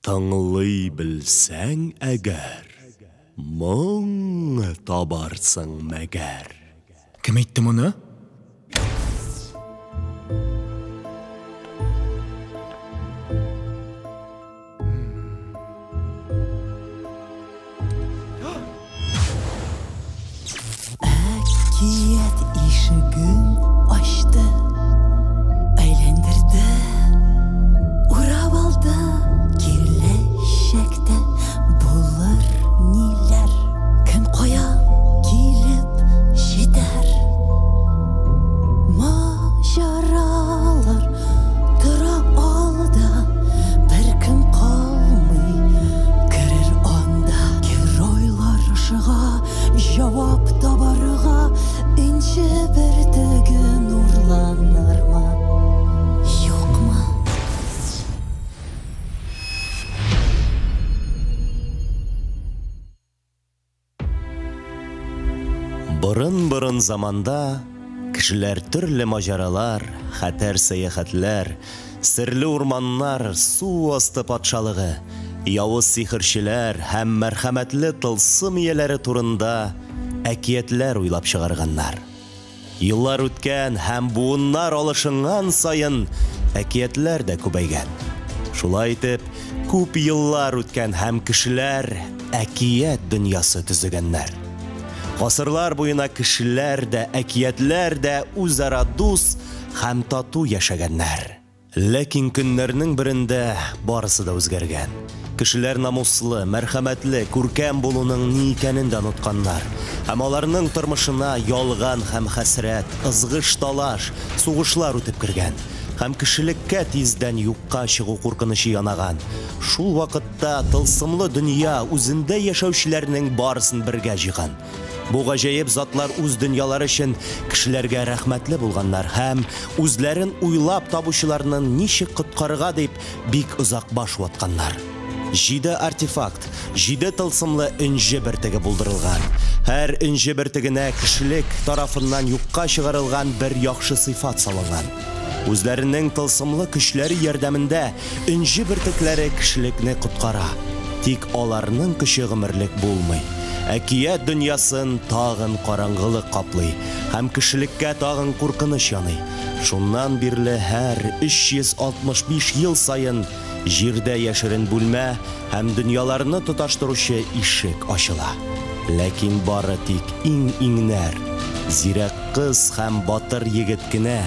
Тыңлый белсәң әгәр, моң табарсың мәгәр. Кем әйтте моны? Әкият ишегін ашты, әйләндірді, урап алды. Киләчәктә булыр ниләр, кем каян килеп җитәр. Маҗаралар тора алда, беркем калмый керер анда. Геройлар шыга, җавап табарга, инче бертеге нурланырмы, юкмы? Борын-борын заманда кешеләр төрле маҗаралар, хәтәр сәяхәтләр, серле урманнар, су асты патшалыгы, явыз сихерчеләр һәм мәрхәмәтле тылсым ияләре турында әкиятләр уйлап чыгарганнар. Еллар үткән һәм буыннар алышынган сайын әкиятләр дә күбәйгән. Шулай итеп, күп еллар үткән һәм кешеләр әкият дөньясы төзегәннәр. Гасырлар буена кешеләр дә, әкиятләр дә үзара дус һәм тату яшәгәннәр. Ләкин көннәрнең берендә барысы да үзгәргән. Кешеләр намуслы, мәрхәмәтле, күркәм булуның ни икәнен дә онытканнар. Һәм аларның тормышына ялган һәм хәсрәт, ызгыш талаш, сугышлар үтеп кергән. Һәм кешелеккә тиздән юкка чыгу куркынычы янаган. Шул вакытта тылсымлы дөнья үзендә яшәүчеләрнең барысын бергә җыйган. Бу гаҗәеп затлар үз дөньялары өчен кешеләргә рәхмәтле булганнар һәм үзләрен уйлап табучыларны ничек коткарырга дип бик озак баш ватканнар. 7 артефакт, 7 тылсымлы инҗе бертеге булдырылган. Һәр инҗе бертегенә кешелек тарафыннан юкка чыгарылган бер яхшы сыйфат салынган. Үзләренең тылсымлы көчләре ярдәмендә инҗе бертекләре кешелекне коткара. Тик аларның көче гомерлек булмый. Әкият дөньясын тагын караңгылык каплый һәм кешелеккә тагын куркыныч яный. Шуннан бирле һәр 365 ел сайын җирдә яшерен бүлмә һәм дөньяларны тоташтыручы ишек ачыла. Ләкин бары тик иң-иңнәр, зирәк кыз һәм батыр егет кенә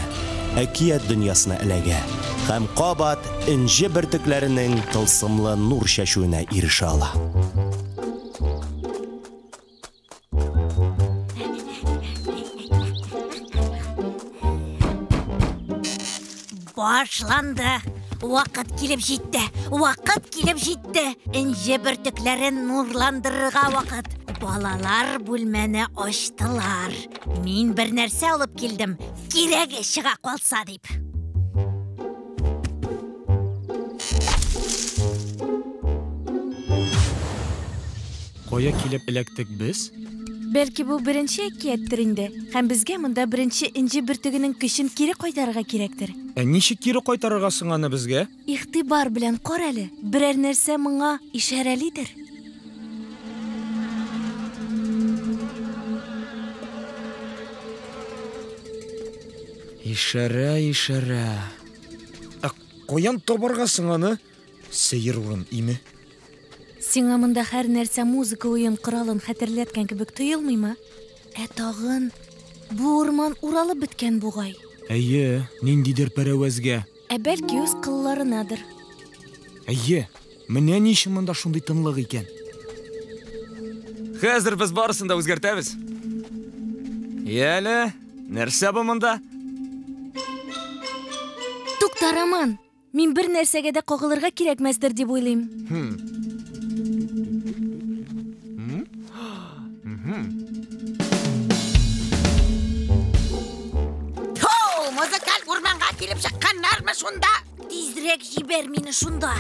әкият дөньясына эләгә һәм кабат инҗе бертекләренең тылсымлы нур чәчүенә ирешә ала. Башланды. Вакыт килеп җитте. Вакыт килеп җитте. Инҗе бөртекләрен нурландырырга вакыт. Балалар бүлмәне ачтылар. Мин бер нәрсә алып килдем. Кирәге чыга калса дип. Кая килеп эләктек без? Бәлки бу беренче әкияттер инде. Һәм безгә монда беренче инҗе бөртегенең көчен кире кайтарырга кирәктер. Ничек кире кайтарырга соң аны безгә? Игътибар белән кара әле. Берәр нәрсә моңа ишарәлидер. Ишарә. Каян табарга соң аны? Сыер урын име? Сиңа монда һәр нәрсә музыка уен коралын хәтерләткән кебек тоелмыймы? Тагын бу урман уралып беткән бугай. Әйе, ниндидер пәрәвәзгә. Бәлки үз кылларынадыр. Әйе, менә ни өчен монда шундый тынлык икән? Хәзер без барысын да үзгәртәбез. Яле, нәрсә бу монда? Тукта, Роман. Мин бер нәрсәгә дә кагылырга кирәкмәстер дип уйлыйм. Музыкаль урманга килеп чыкканнармы шунда? Тизрәк җибәр мине шунда.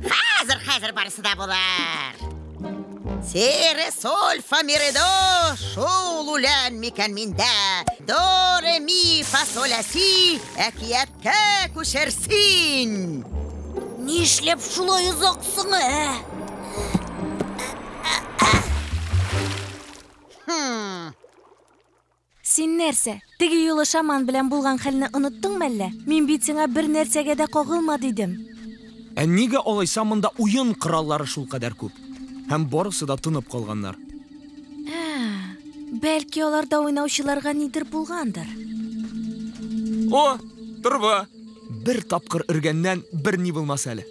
Хәзер барысы да булыр. Сире, соль, фа, ми, ре, до, шул үлән микән миндә. До, ре, ми, фа, соль, ля, си, әкияткә күчерсин. Нишләп шулай озаксың, Син нәрсә? Теге юлы шаман белән булган хәлне оныттыңмы әллә? Мин бит сиңа бер нәрсәгә дә кагылма дидем. Нигә алайса монда уен кораллары шул кадәр күп? Һәм барысы да тынып калганнар. Бәлки аларда уйнаучыларга нидер булгандыр. О, Турба. Бер тапкыр өргәннән бер ни булмас әле.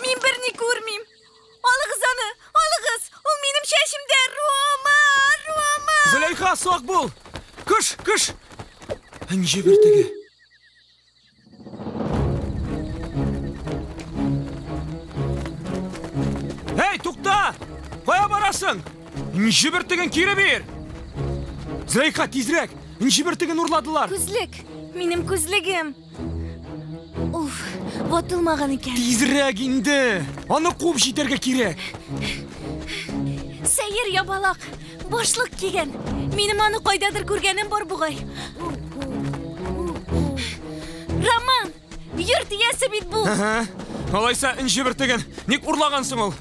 Мин берни күрмим. Алыгыз аны, алыгыз. Ул минем шәшимдә. Рома. Зөләйха, сак бул. Кыш. Энҗе бертеге. Hey, тукта! Кая барасың? Энҗе бертеген кире бир. Зөләйха, тизрәк. Энҗе бертеген урладылар. Күзлек. Минем күзлегем. Уф, ватылмаган икән. Тизрәк инде. Аны куып җитәргә кирәк. Сәер ябалак. Башлык кигән. Минем аны кайдадыр күргәнем бар бугай. Роман, йөрт иясе бит бу. Алайса энҗе бертеген ник урлагансың ул?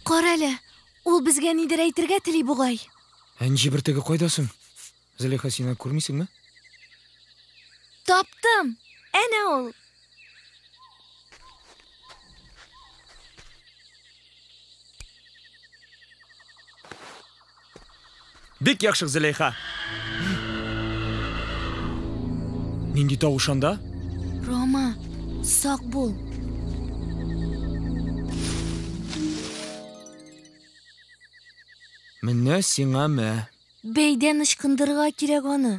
Карале, ул безгә нидер әйтергә тели бугай. Энҗе бертеге кайдасың? Зөләйха, син күрмисеңме? Таптым. Әнә ул. Бик яхшы, Зөләйха. Нинди тавыш анда? Рома, сак бул. Менә сиңа мә. Бәйдән ычкындырырга кирәк аны.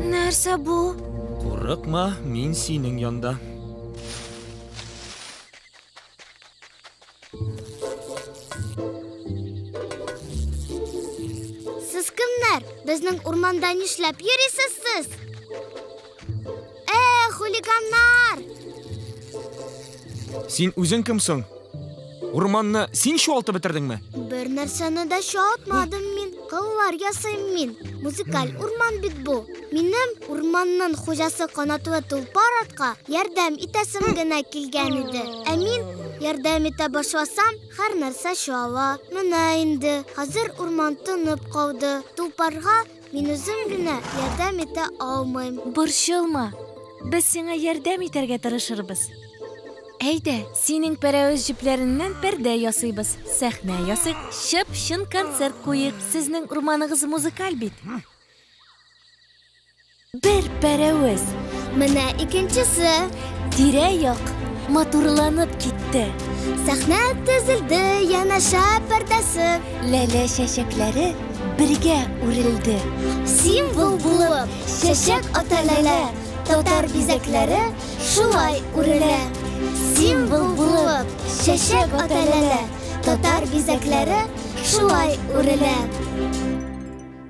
Нәрсә бу? Курыкма, мин синең янда. Сез кемнәр? Безнең урманда нишләп йөрисез сез? Хулиганнар! Син үзең кемсең? Урманны син шуалтып бетердеңме? Бер нәрсәне дә шаалтмадым мин. Кыллар ясыйм мин. Музыкаль урман бит бу. Минем урманның хуҗасы Канатлы Тулпар атка ярдәм итәсем генә килгән иде. Ә мин ярдәм итә башласам, һәр нәрсә шуала. Менә инде хәзер урман тынып калды. Тулпарга мин үзем генә ярдәм итә алмыйм. Борчылма. Без сиңа ярдәм итәргә тырышырбыз. Әйдә, синең пәрәвез җипләреннән пәрдә ясыйбыз. Сәхнә ясыйк, шып-шын концерт куйык. Сезнең урманыгыз музыкаль бит. Бер пәрәвез. Менә икенчесе. Тирә-як матурланып китте. Сәхнә төзелде, янәшә пәрдәсе. Ләлә чәчәкләре бергә үрелде. Символ булып, чәчәк аталәлә. Татар бизәкләре шулай үрелә. Символ булып, чәчәк аталәлә. Татар бизәкләре шулай үрелә.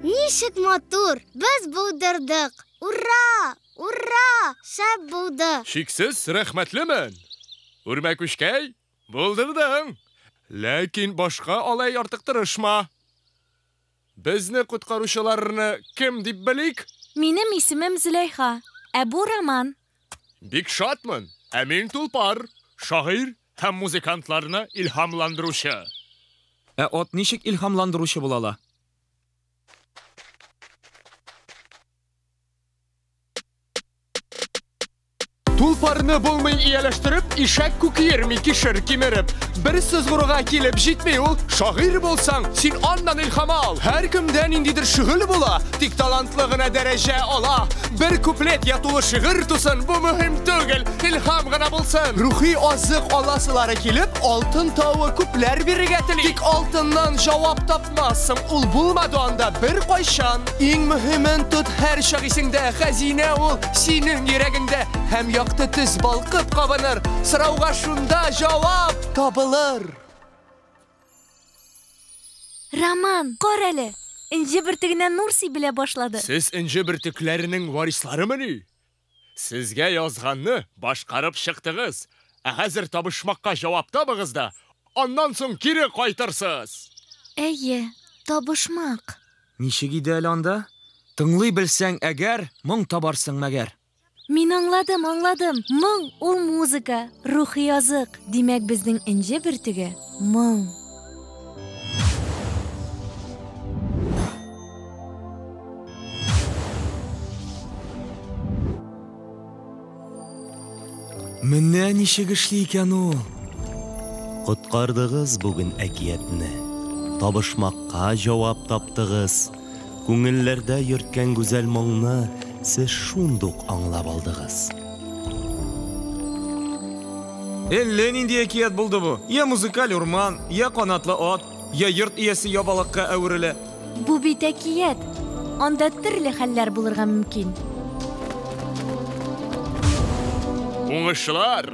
Нишек матур, без булдырдык. Ура! Ура! Шәп булды. Шиксез рәхмәтлемен. Үрмәкүшкәй, булдырдың. Ләкин башка алай артык тырышма. Безне куткаручыларны кем дип белик? Минем исемем Зөләйха. Ә бу Роман. Бик шатмын. Ә мин Тулпар, шагыйрь һәм музыкантларны илһамландыручы. Ә ат ничек илһамландыручы булала? Тулпарны булмый ияләштереп, ишәк күкиерми кишер кимереп. Бер сызгырга килеп җитми ул. Шагыйрь булсаң, син аннан илһам ал. Һәр кемдән индидер шөгыль була, тик талантлы гына дәрәҗә ала. Бер куплет ятулы шигырь тусын, бу мөһим түгел, илһам гына булсын. Рухи азык аласылары килеп, алтын тавы күпләр бирергә тели. Тик алтыннан җавап тапмассың, ул булмады анда бер кайчан. Иң мөһимен тот һәр шагыйсеңдә, хәзинә ул синең йөрәгеңдә. Һәм якты төз балкып кабыныр, сорауга шунда җавап табылыр. Роман, карале. Инҗе бертегенә нур сибелә башлады. Сез энҗе бертекләренең варисларымыни? Sizge yazганны башкарып чыктыгыз. Хәзер табышмакка җавап табыгыз да, аннан соң кире кайтырсыз. Әйе, табышмак. Ничек иде әле анда? Тыңлый белсәң әгәр, моң табарсың мәгәр. Мин аңладым. Моң ул музыка, рухи язык. Димәк, безнең инҗе бөртеге моң. Менә ничек эшли икән ул? Коткардыгыз бүген әкиятне. Табышмакка җавап таптыгыз. Күңелләрдә йөрткән гүзәл моңны сез шундук аңлап алдыгыз. Әллә нинди әкият булды бу? Я музыкаль урман, я канатлы ат, я йорт иясе ябалакка әверелә. Бу бит әкият. Анда төрле хәлләр булырга мөмкин. Уңышлар!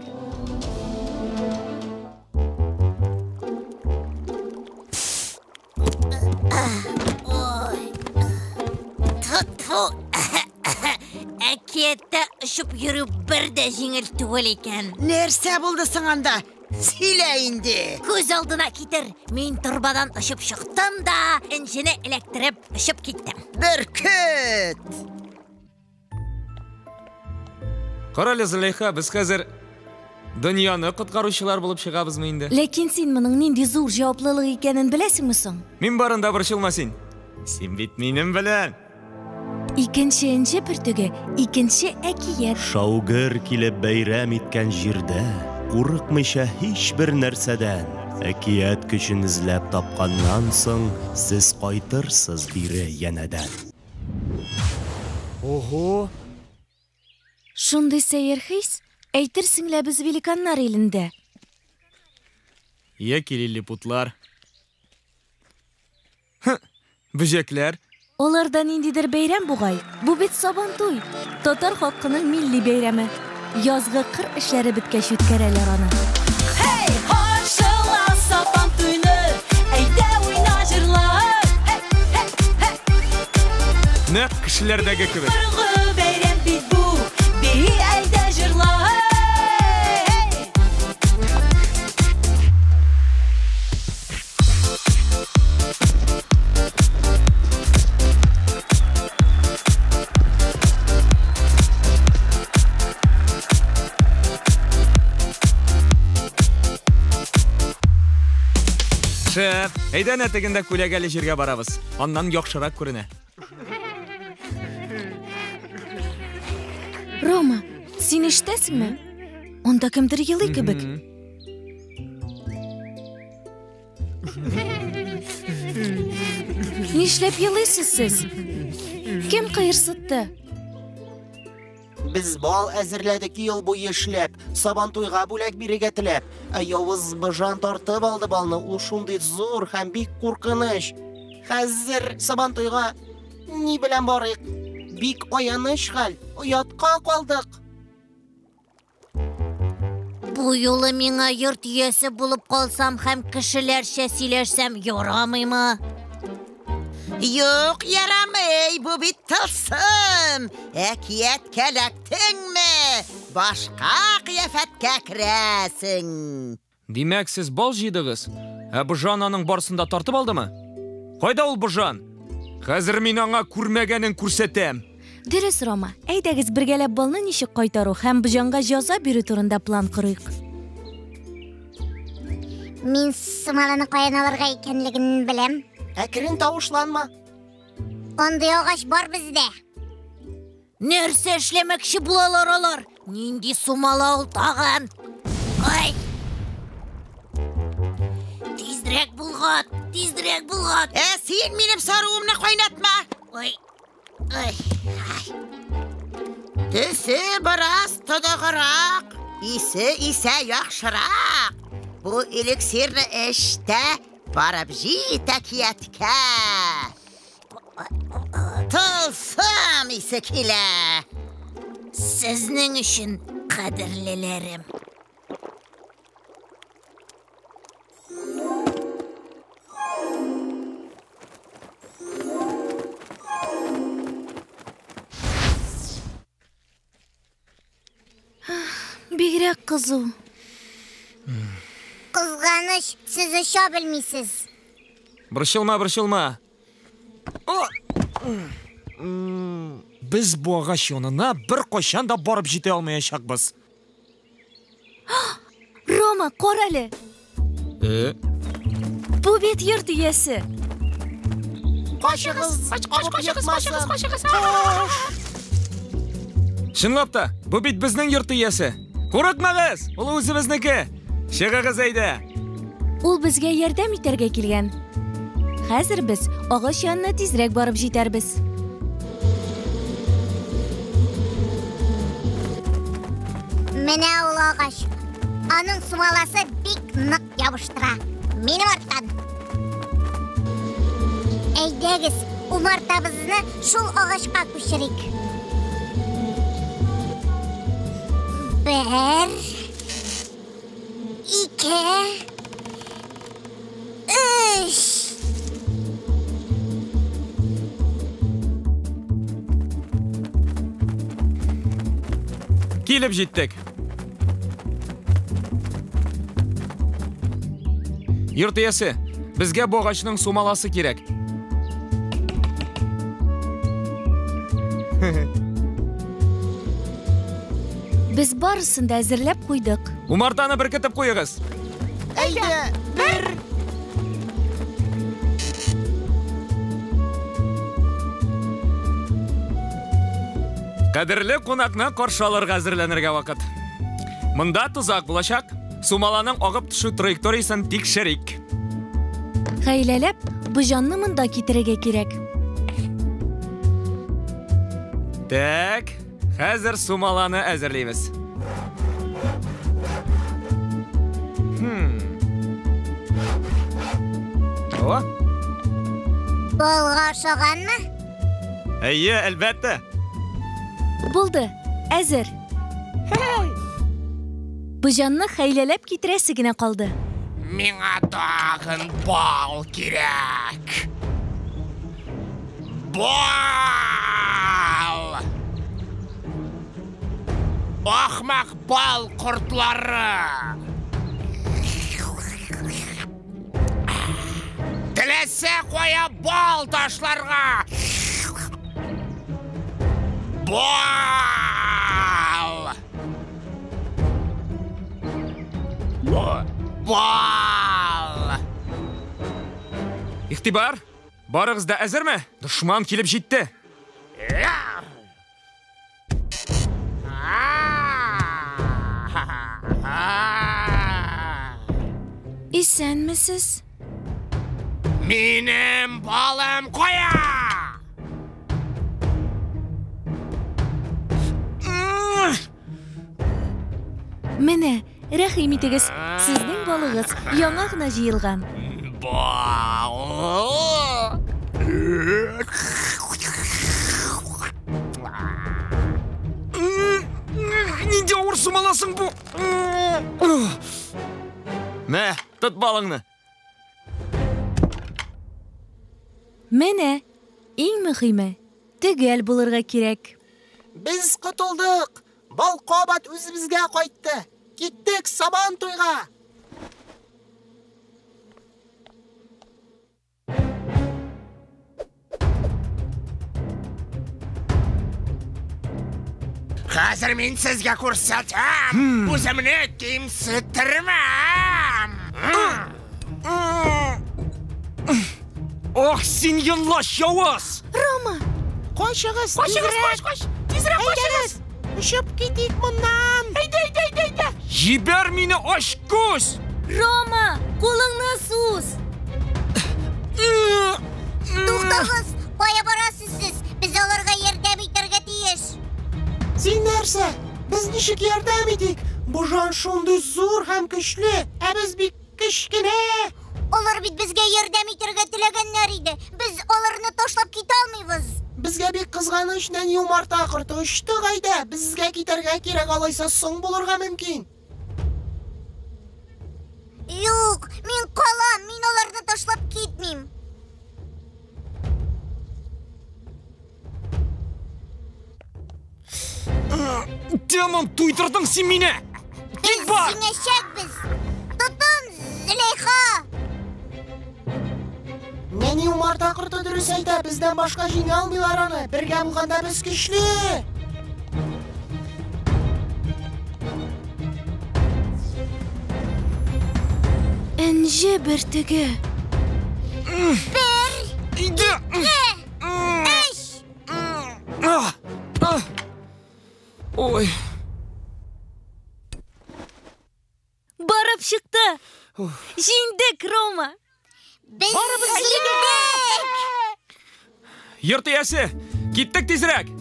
Әкиятта ұшып йөрү бер дә җиңел түгел икән. Нәрсә булды сыңанда? Сөйлә инде. Күз алдына китер. Мин торбадан ұшып чыктым да, инҗене электреп ұшып киттем. Бөркет. Карале Зөләйха, без хәзер дөньяны коткаручылар булып чыгабызмы инде? Ләкин син моның нинди зур җаваплылык икәнен беләсеңме соң? Мин барында борчылма син. Син бит минем белән. Икенче инҗе бөртеге, икенче әкият. Шаугыр килеп бәйрәм иткән җирдә, курыкмыйча һичбер нәрсәдән, әкият көчен эзләп тапканнан соң, сез кайтырсыз бире янәдән. Ого! Шундый сәер хис, әйтерсең лә без великаннар илендә. Яки лилипутлар. Бүҗәкләр. Оларда ниндидер бәйрәм бугай. Бу бит Сабантуй, татар халкының милли бәйрәме. Язгы кыр эшләре беткәч үткәрәләр аны. Hey, каршыла Сабантуйны, әйдә уйна җырлар. Нәкъ кешеләрдәге кебек. Быргы бәйрәм бит бу, бей әйдә җырлар. Шәп, әйдә нәтегендә күләгәле җиргә барабыз. Аннан яхшырак күренә. Рома, син ишетәсеңме? Анда кемдер елый кебек. Нишләп елыйсыз сез? Кем кыерсытты? Biz bal әзерләдек ел буе эшләп, Сабантуйга бүләк бирергә теләп. Явыз быжан тартып алды балны, ул шундый зур һәм бик куркыныч. Хәзер Сабантуйга ни белән барыйк? Бик аяныч хәл, оятка калдык. Бу юлы миңа йорт иясе булып калсам һәм кешеләрчә сөйләшсәм ярамыймы? Юк, ярамый, бу бит тылсым. Әкият кәләктеңме? Башка кыяфәткә керәсең. Димәк, сез бал җыйдыгыз. Быжан аның барсында тартып алдымы? Кайда ул Быжан? Хәзер мин аңа күрмәгәнен күрсәтәм. Дөрес, Рома. Әйдәгез бергәләп балны ничек кайтару һәм Быжанга җәза бирү турында план корыйк. Мин Сумаланы каян алырга икәнлеген беләм. Әкрен тавышланма. Андый агач бар бездә. Нәрсә эшләмәкче булалар алар? Нинди Сумала ул тагын? Ай! Тизрәк булгат, тизрәк булгат. Син минем саруымны кайнатма. Ой. Ай. Төсе бераз тыдыгырак, исе яхшырак. Бу эликсирны эштә барып җит әкияткә. Тылсым исе килә. Сезнең өчен кадерлеләрем. Бигрәк кызу. Кызганыч, сіз ұша білмейсіз. Борчылма. Біз bu ағаш янына бір қошан да барып жете алмаячақпыз. Рома, қор әлі. Бұл бет йорт үйесі. Қошығыз, Шынлап та, bu бит біздің йорт үйесі. Қорықмағыз, ол өзіміздікі. Шығығыз әйді. Ул безгә ярдәм итәргә килгән. Хәзер без агач янына тизрәк барып җитәрбез. Менә ул ағаш. Аның сумаласы бик нык ябыштыра. Минем арттан. Әйдәгез, умартабызны шул ағашка күчерик. Бер, ике, үш. Келіп жеттік. Йорт иесі, бізге bu ағашның сумаласы керек. Без барысын да әзерләп куйдык. Умартаны беркетеп қойығыз. Әйдә, бер. Қадірлі қонақны қаршы алырға әзірленерге вақыт. Мұнда тұзақ болашақ, сумаланың ағып түшу траекториясын тикшерик. Хәйләләп, бу җанны монда китерергә кирәк. Так, хәзер сумаланы әзерлейміз. О? Болға ошағанмы? Әйе, әлбәтті. Булды, әзер. Бу җанны хәйләләп китерәсе генә калды. Миңа тагын бал кирәк. Бал! Ахмак бал кортлары! Теләсә кая бал ташларга! Бал! Бал! Ихтибар, барығыз да әзірме? Дұшман келіп жетті. Исәнмесез? Минем балым коя! Менә, рәхим итегез, сезнең балыгыз яңа гына җыелган. Бал! Нинде ауыр сумаласың бұ? Мә, тұт балыңны. Менә, иң мөһиме, төгәл булырга кирәк. Biz құтылдық. Бал қабат өзімізге қайтты. Кеттік сабан тойға. Хәзер мин сезгә күрсәтәм. Үземне кимсеттермәм. Ох, син йонлаш, явыз! Рома, Қошығыз, Тизрәк Әйдәгез, ұшып кетейік мұннан. Әйдә. Жибер мені аш көз! Рома, кулыңны сус. Туқтағыз, қоя барасыз сіз. Біз оларға ярдәм итәргә тиеш. Сен нәрсә? Біз нишек ярдәм итик? Бу жан шундый зур һәм көчле, ә без бик кечкенә. Олар бит безгә ярдәм итәргә теләгәннәр иде. Без аларны ташлап китә алмыйбыз. Безгә бик кызганыч нәни умарта корты очты гайда. Безгә китәргә кирәк, алайса соң булырга мөмкин. Юк, мин калам, мин аларны ташлап китмим. Демон, туйдырдың сен мені! бар. Жеңешекпіз. Тұтын, Зüleyха. Нәни умарта құрты дұрыс айта, бізден башқа жеңе алмайлар аны. Бірге болғанда біз күшлі. Інжі біртігі. Иди. Ой. Барып шықты. Жеңдік, Рома. Біз жеңдік. Йырт иясе, киттік тезірек.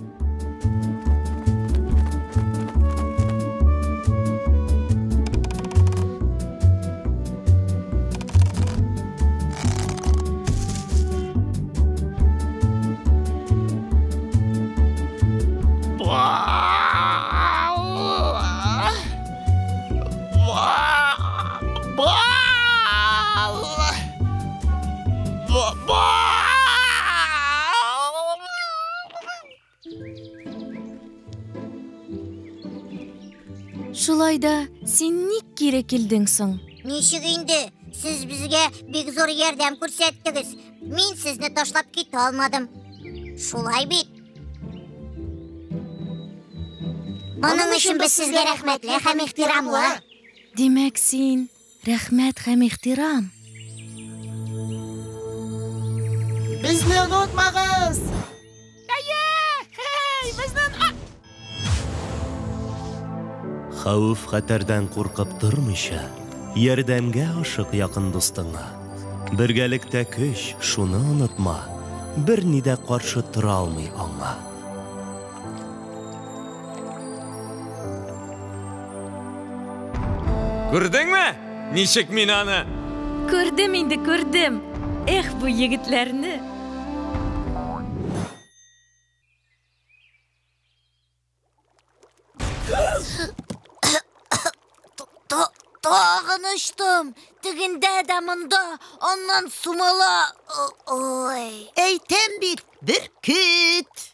Шулайда, сен ник кире келдің соң? Нешік инде, сіз бізге бек зор ярдәм көрсеттіңіз. Мен сізні ташлап кете алмадым. Шулай бит. Бұның үшін біз сізге рәхмәтлі һәм ихтирамлы. Демәк, сен рәхмәт һәм ихтирам. Бізді ұнытмағыз. Хауф хәтердән куркып тормыйча, ярдәмгә ашык якын дустыңа. Бергәлектә көч, шуны онытма, бер ни дә каршы тора алмый аңа. Күрдеңме? Ничек мин аны? Көрдім инде, көрдім. Эх, бу егетләрне. Тағын ұштым. Тігінде де мұнда, оннан сумала. Ой. Әйтем бит, бір күт.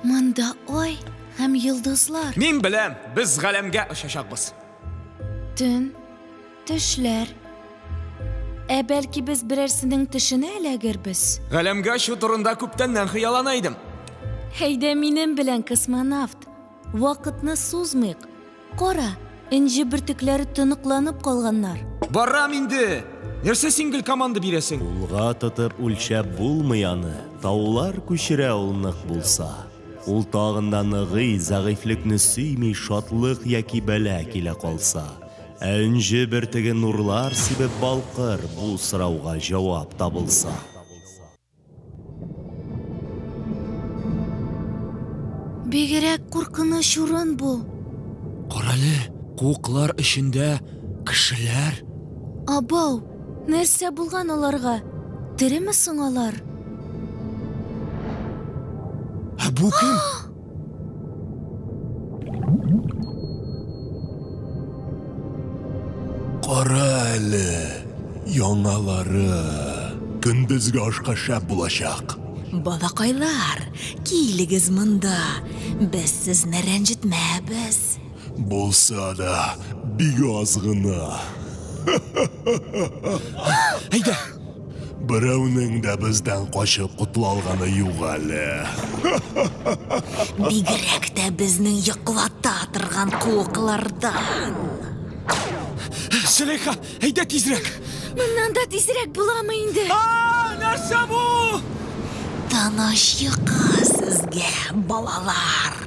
Мұнда ой һәм йылдызлар. Мин білем, біз ғаләмгә ұшашақбыз. Төн, төшләр. Бәлки біз бірәрсінің тішіне әләгербіз. Ғаләмгә шу турында күптәннән хыяланайдым. Хәйдә минем белән космонавт. Вакытны сузмыйк. Кара, инҗе бөртекләре тыныкланып калганнар. Барам инде. Нәрсә сиңгел команда бирәсең? Улга тотып үлчәп булмый аны, таулар күчерә ул нык булса. Ул тагында ныгый, зәгыйфлекне сөйми, шатлык яки бәла килә калса. Энҗе бертеге нурлар сибеп балкыр, бу сорауга җавап табылса. Бигрәк куркыныч урын бу. Каралы, куклар эчендә кешеләр. Абау, нәрсә булган аларга? Тереме соң алар? Бу кем? Кара әле, яңалары. Көндезге ашка шәп булачак. Балакайлар, килегез монда. Без сезне рәнҗетмәбез. Булса да, бик аз гына. Әйдә. Берәүнең дә бездән качып кутыла алганы юк әле. Бигрәк тә безнең йоклата торган куклардан. Зөлейха, әйдә тизрәк. Моннан да тизрәк буламы инде? Нәрсә бу? Таныш йокы сезгә, балалар.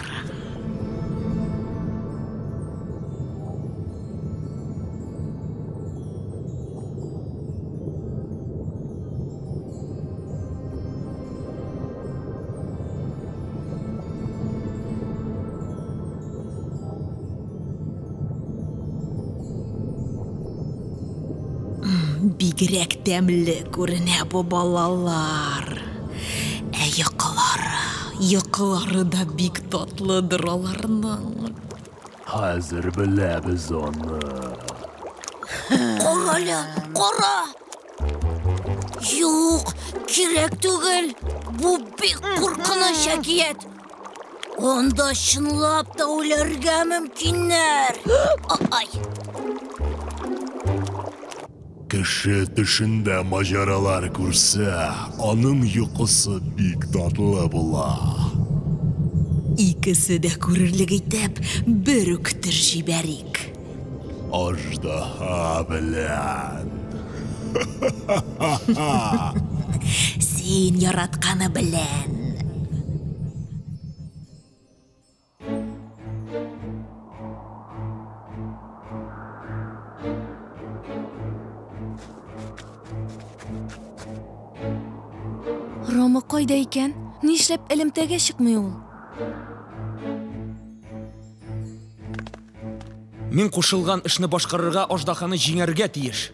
Бигрәк тәмле күренә бу балалар. Йокылары да бик татлыдыр аларның. Хәзер беләбез аны. Каралы, кара. Юк, кирәк түгел. Бу бик куркыныч әкият. Онда шынлап та өләргә мөмкиннәр. Ай. Кеше төшендә мажаралар күрсә, аның йокысы бик татлы була. Икесе дә күрерлек итеп, бер үк төр җибәрик. Аждаһа белән. Син яратканы белән. Рома кайда икән? Нишләп элемтәгә чыкмый ул? Мин кушылган эшне башкарырга аждаханы җиңәргә тиеш.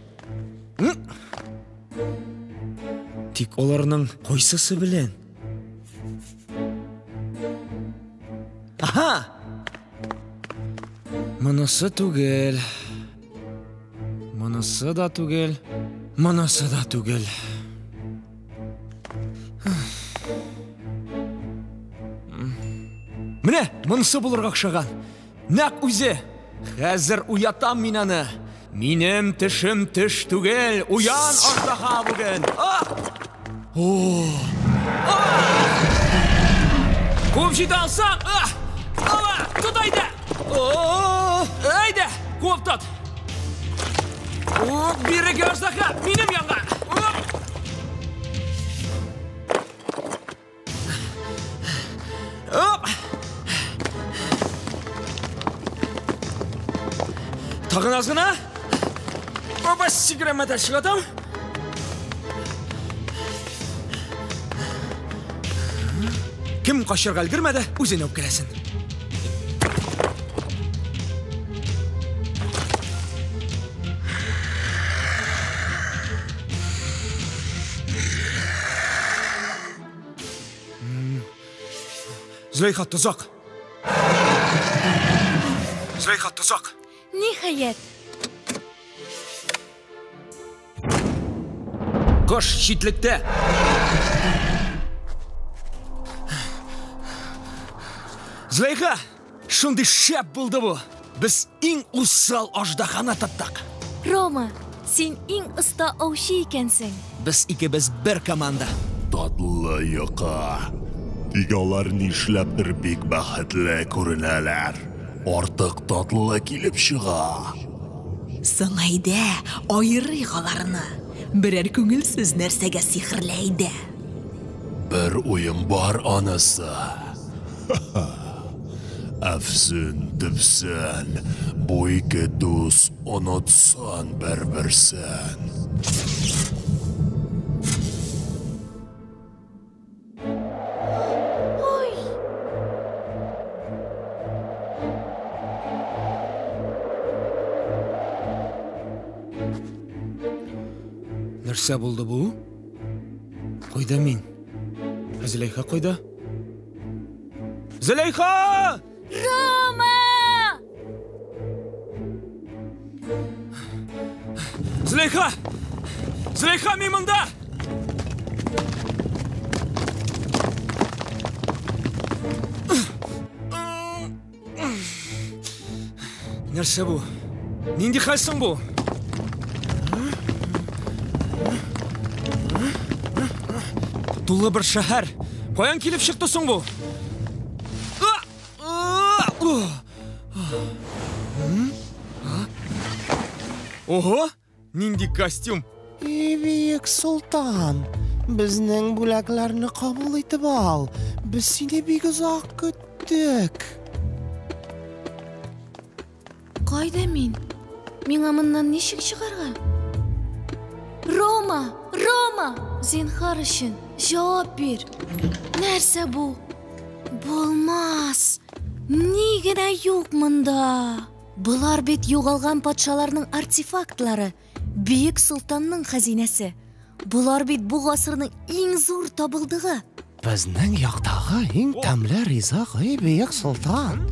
Тик оларның койсысы белән. Аха! Монысы түгел. Монысы да түгел. Монысы да түгел. Менә, монысы булырга охшаган. Нәк үзе. Хәзер уятам мин аны. Минем тешем теш түгел. Уян аждаһа бүген. Куып җитә алсаң. Тот әйдә. Әйдә, куып тот. Бирегә аждаһа, минем янга. Tağın ağzına. Baba sigarama da çıkartam. Kim kaşırga girmedi, özüne öpkeresin. Züleyha tuzak. Züleyha tuzak. Nihayet. Koş şitlikte. Züleyha, şunday şep buldu bu. Biz en usal ajdahana tattak. Рома, син иң оста аучы икәнсең. Biz ikimiz bir komanda. Татлы йокы. Тик алар нишләптер бик бәхетле күренәләр. Артык татлы килеп чыга. Соң әйдә, айырыйк аларны. Берәр күңелсез нәрсәгә сихерләйдә. Бер уем бар анысы. Әфсен, төпсен, бу ике дус онытсан бер-берсен. Нәрсә булды бу? Кайда мин? Зөлейха кайда? Зөлейха! Рома! Зөлейха! Зөлейха, мин монда! Нәрсә бу? Нинди хәлсең бу? Тулы бер шәһәр. Каян килеп чыкты соң бу? Ого, нинди костюм. Бик Султан, безнең бүләкләрне кабул итеп ал. Без сине бик озак көттек. Кайда мин? Миңа моннан ничек чыгарга? Рома, Рома, зинһар өчен җавап бир. Нәрсә бу? Булмас. Ни генә юк монда? Булар бит югалган патшаларның артефактлары, Бөек Султанның хәзинәсе. Булар бит бу гасырның иң зур табылдыгы. Безнең яктагы иң тәмле ризык, Бөек Султан.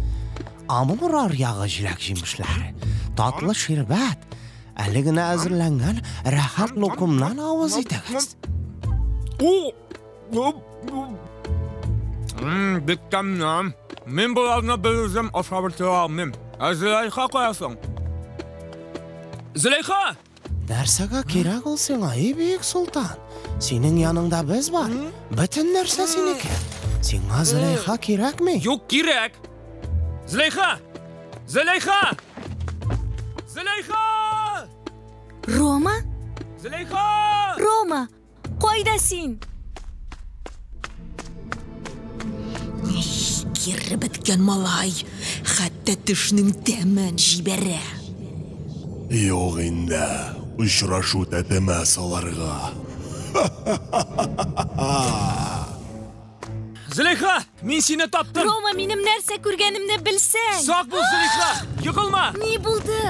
Амур ягы җиләк җимешләре, татлы ширбәт, әле генә әзерләнгән рәхәт лукумнан авыз итегез. Біткәмнәм. Мен бұларына білізім ашабырты алмым. Зüleyxa қоясың. Зüleyxa! Нәрсәгә кирәк ул сиңа, бик солтан? Синең яныңда без бар. Бөтен нәрсә синеке. Сиңа Зüleyxa кирәкме? Юк, кирәк. Зüleyxa! Зüleyxa! Зüleyxa! Рома? Зüleyxa! Рома, қайда син? Кері біткен малай, хәтті тішінің тәмін жибәрі. Юк инде, очрашу тәтемәс аларга. Зüleyxa, мен сені таптым. Рома, минем нәрсә күргәнемне белсәң. Сак бул, Зüleyxa, йыгылма. Ни булды?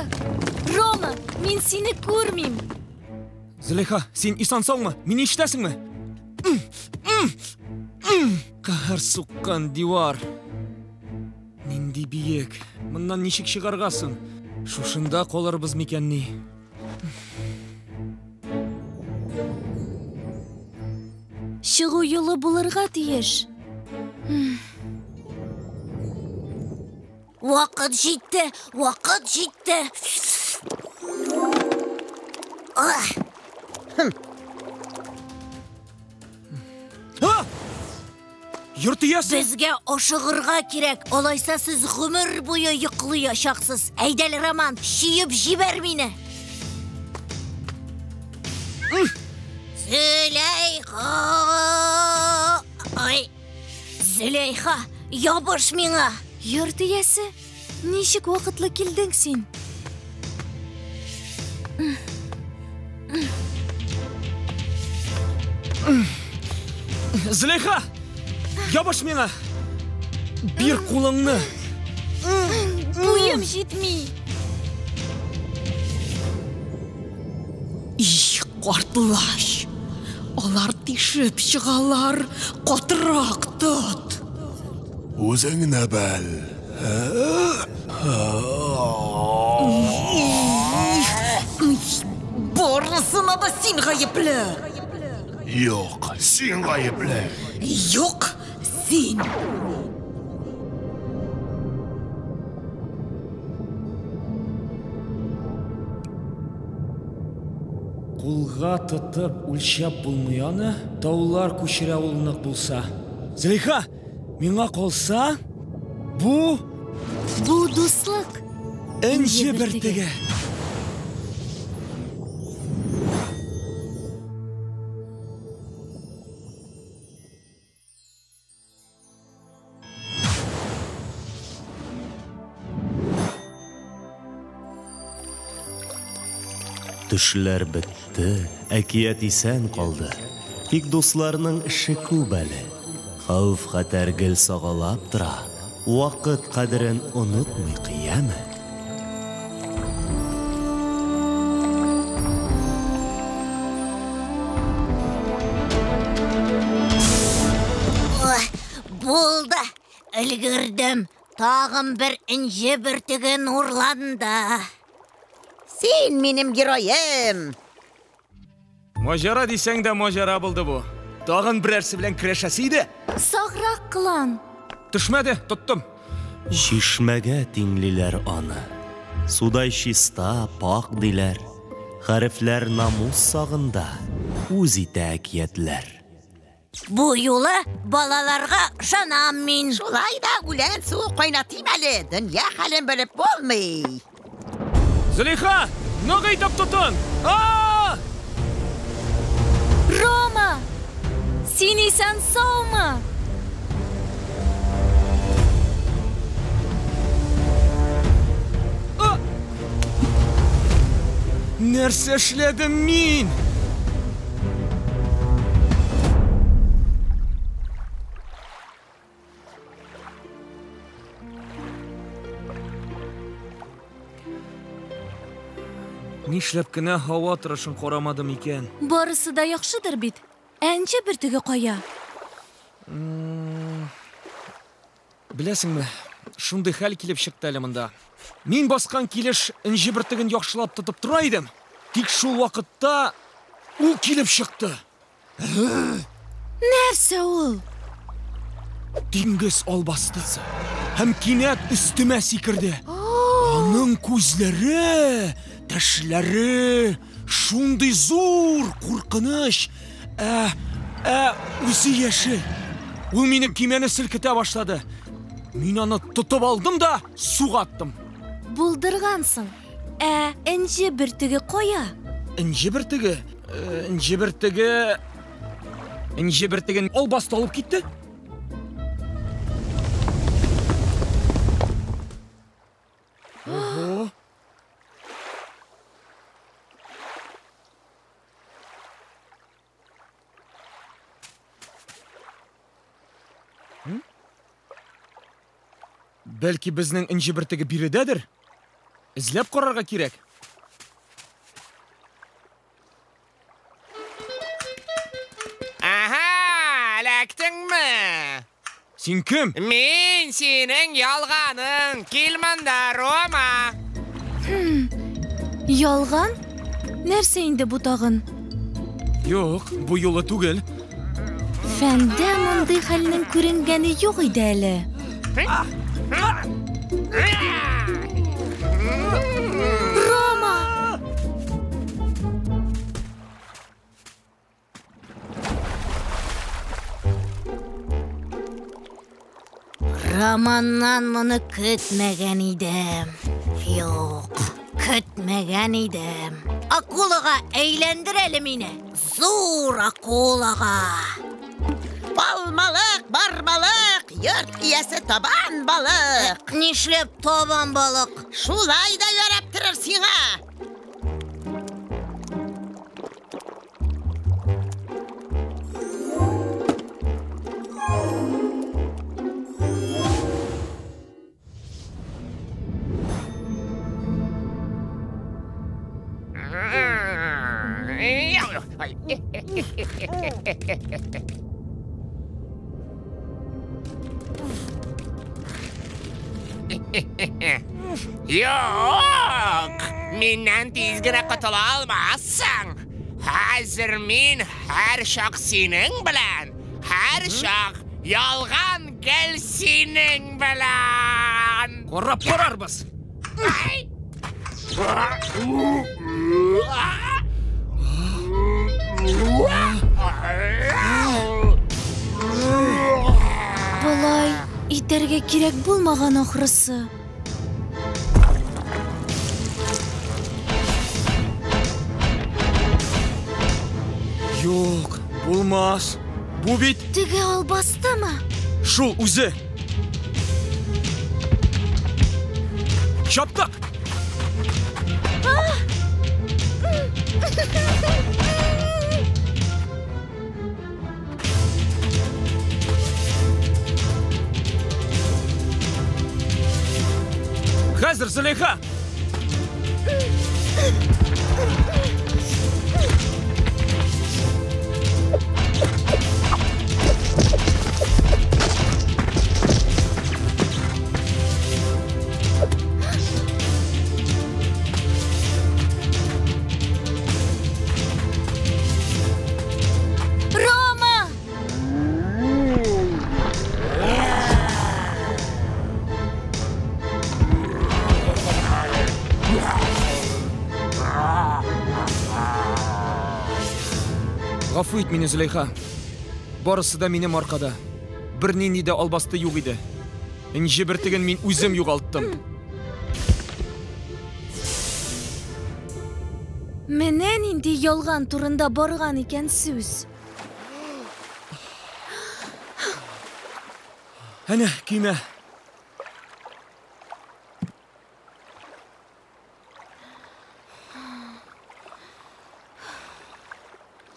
Рома, мин сине күрмим. Зüleyxa, сен исән-саумы? Мине ишетәсеңме? Кахар суккан дивар. Нинди биек. Мыннан ничек чыгаргасың? Шушында калырбыз микәнни? Чыгу юлы булырга тиеш. Вакыт җитте, вакыт җитте. Йортиясың? Безгә ашыгырга кирәк. Алайса сез гомер буе йоклыячаксыз. Әйдәл, Роман, чиеп җибәр мине. Зüleyxa! Ай, Зüleyxa, ябыш миңа. Йорт иясе, ничек вакытлы килдең син? Зüleyxa! Ябыш миңа! Бир кулыңны! Буем җитми. Картлаш! Алар тишеп чыгалар, катырак тот. Үзеңне бел. Барысына да син гаепле. Юк, син гаепле. Юк, син. Кулга тотып үлчәп булмыяны, таулар күчерә улнык булса. Зüleyxa, миңа калса, бу дуслык. Энҗе бертеге. Төшләр бетте, әкият исән калды. Тик дусларның эше күп әле. Хәүф хәтәр гел сагалап тора. Вакыт кадерен онытмый кыямәт. Булды. Өлгердем. Тагын бер энҗе бертеге нурланды. Син минем героем. Мажара дисәң дә мажара булды бу. Тагын берәрсе белән көрәшәсе иде. Саграк кылан. Төшмәде, тоттым. Шишмәгә тиңлиләр аны. Судай чиста, пак диләр. Хәрефләр намус сагында. Үз итә әкиятләр. Бу юлы балаларга ышанам мин. Шулай да үлән су кайнатыйм әле. Дөнья хәлен белеп булмый. Зüleyxa, нык итеп тотын! Рома! Син исән саумы? Нәрсә эшләдем мин? Нишләп кенә һава торышын карамадым икән? Барысы да яхшыдыр бит. Әнҗе бертеге кая? Беләсеңме, шундый хәл килеп чыкты әле монда. Мин баскан килеш энҗе бертеген яхшылап тотып тора идем. Тик шул вакытта ул килеп чыкты. Нәрсә ул? диңгез албастысы. Һәм кинәт өстемә сикерде. Аның күзләре, тешләре шундый зур, куркыныч. Үзе яшел. Ул мине кимәне селкетә башлады. Мин аны тотып алдым да суга аттым. Булдыргансың. Энҗе бөртеге кая? Энҗе бөртеген албасты алып китте. Бәлки безнең энҗе бөртеге биредәдер. Эзләп карарга кирәк. Эләктеңме? Син кем? Мин синең ялганың. Кил монда, Рома. Ялган? Нәрсә инде бу тагын? Юк, бу юлы түгел. Фәндә мондый хәлнең күренгәне юк иде әле. Рома! Романнан моны көтмәгән идем. Юк, көтмәгән идем. Акулага әйләндер әле мине. Зур акулага. Балмалык, бармалык, йорт иясе табан балык. Нишләп табан балык? Шулай да ярап торыр сиңа. Yok, minнән тиз генә котыла алмассың. Хәзер мин һәр чак синең белән, һәр чак ялган гел синең белән. Карап карарбыз. Болай итәргә кирәк булмаган ахрысы. Юк, булмас. Бу бит Теге албастымы? шул үзе. Чаптык. Хәзер, Зөләйха. Рома! Гафу ит мине, Зөләйха. Барысы да минем аркада. Бер нинди дә албасты юк иде. Энҗе бөртеген мин үзем югалттым. Менә нинди ялган турында барган икән сүз. Әнә, көймә.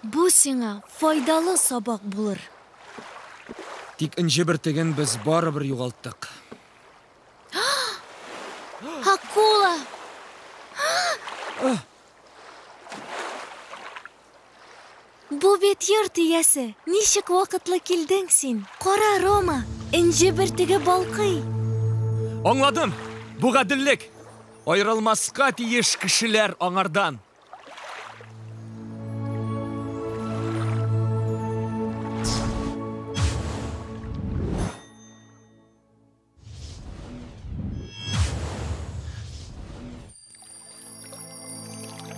Бу сиңа файдалы сабак булыр. Тик энҗе бөртеген без барыбер югалттык. Акула! Бу бит йорт иясе. Ничек вакытлы килдең син? Кара, Рома, энҗе бөртеге балкый. Аңладым. Бу гаделлек. Айрылмаска тиеш кешеләр аңардан.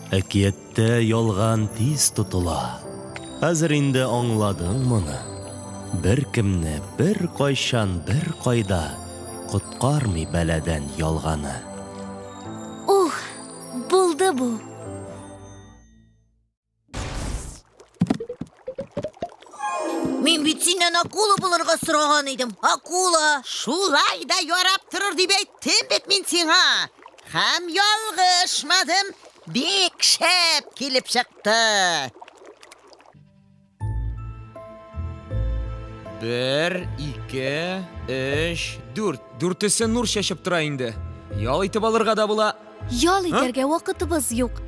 Әкиятте ялган тиз тотыла. Хәзер инде аңладың моны. Бер кемне, бер кайчан, бер кайда коткармый бәладән ялганы. Ух, булды бу. Мин бит синнән акула булырга сораган идем. Акула. Шулай да ярап торыр дип әйттем бит мин сиңа. Һәм ялгышмадым. Бик шәп килеп чыкты. 1, 2, 3, 4. Дүртесе нур шашып тора инде. Ял итеп алырга да була. Ял итәргә вакытыбыз юк.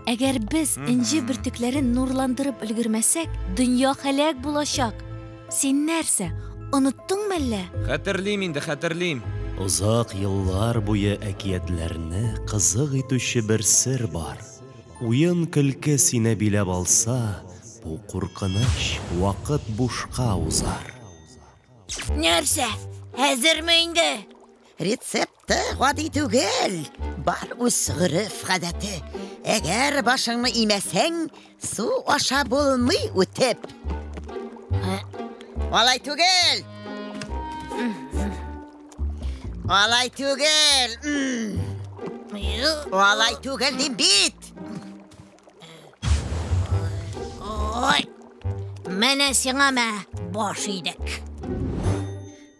Әгәр без инҗе бөртекләрен нурландырып өлгермәсәк, дөнья һәлак булачак. Син нәрсә? Оныттыңмы әллә? Хәтерлим инде, хәтерлим. Узак еллар буе әкиятләрне кызык итүче бер сер бар. Уен көлке сине биләп алса, бу куркыныч вакыт бушка узар. Нәрсә? Хәзерме инде? Рецепты гади түгел. Бар үз гырыф гадәте. Әгәр башыңны имәсәң, су аша булмый үтеп. Алай түгел. Алай түгел. Алай түгел дим бит. Ой. Менә сиңа мә баш идек.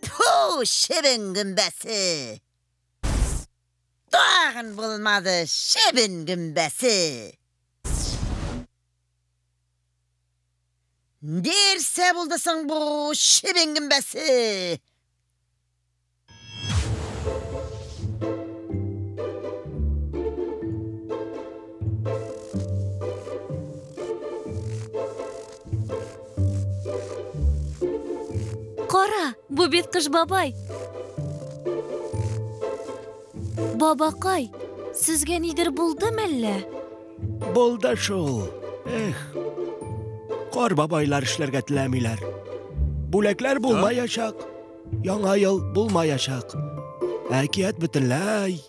Ту, шебен гүмбәсе. Тагын булмады, шебен гүмбәсе. Нәрсә булды соң бу шебен гүмбәсе? Кара, бу бит кыш бабай. Бабакай, сезгә нидер булдымы әллә? Булды шул. Кар бабайлар эшләргә теләмиләр. Бүләкләр булмаячак. Яңа ел булмаячак. Әкият бөтенләй.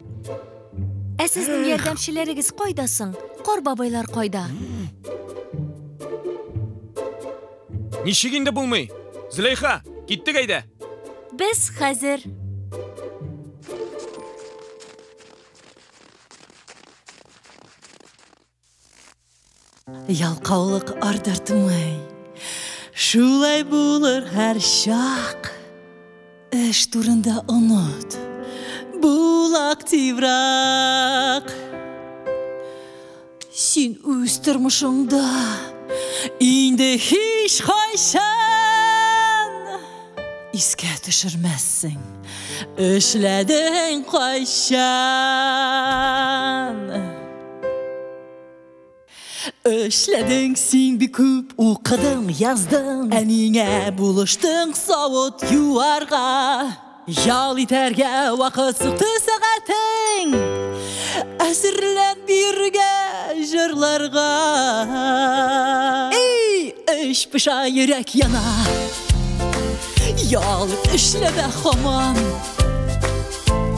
Ә сезнең ярдәмчеләрегез кайда соң? Кар бабайлар кайда? Ничек инде булмый? Зөләйха, киттек әйдә. Без хәзер Ялкаулык ардыртмый. Шулай булыр һәр чак. Эш турында онот. Бул активрак. Син үз тормышыңда инде һич кайчан искә төшермәссең. Эшләдең кайчан. Эшләдең син бик күп, укыдың, яздың. Әнingә булыштың савыт юарга. Ял итәргә вакыт сукты сәгатең. Әзерлән биргә җырларга. Эй, эш пыша йөрәк яна. Ял эшләдә һаман.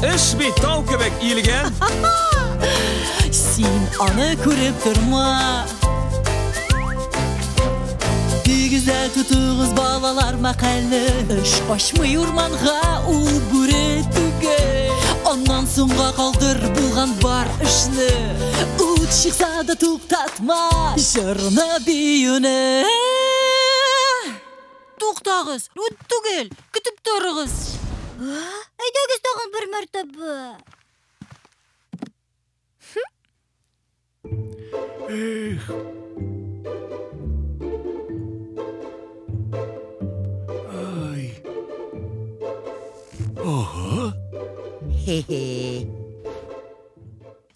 Эш бит тау кебек иелгән. Син аны күреп торма. Тигездә тутыгыз балалар мәкальне. Эш ачмый урманга, ул бүре түгел. Аннан соңга калдыр булган бар эшне. Ут чыкса да туктатма җырны биюне. Туктагыз, ут түгел, көтеп торыгыз. Әйдәгез тагын бер мәртәбә.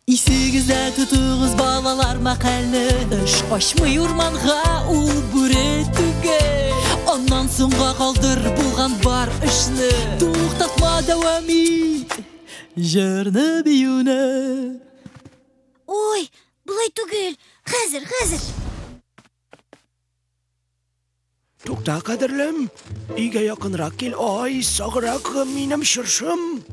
Исегездә тутыгыз балалар мәкальне. Эш ачмый урманга, ул бүре түгел. Аннан соңга калдыр булган бар эшне. Туктатма, дәвам ит җырны биюне. Ой, булай түгел. Хәзер. Тукта, кадерлем. Өйгә якынрак кил. Ай, саграк минем шыршым.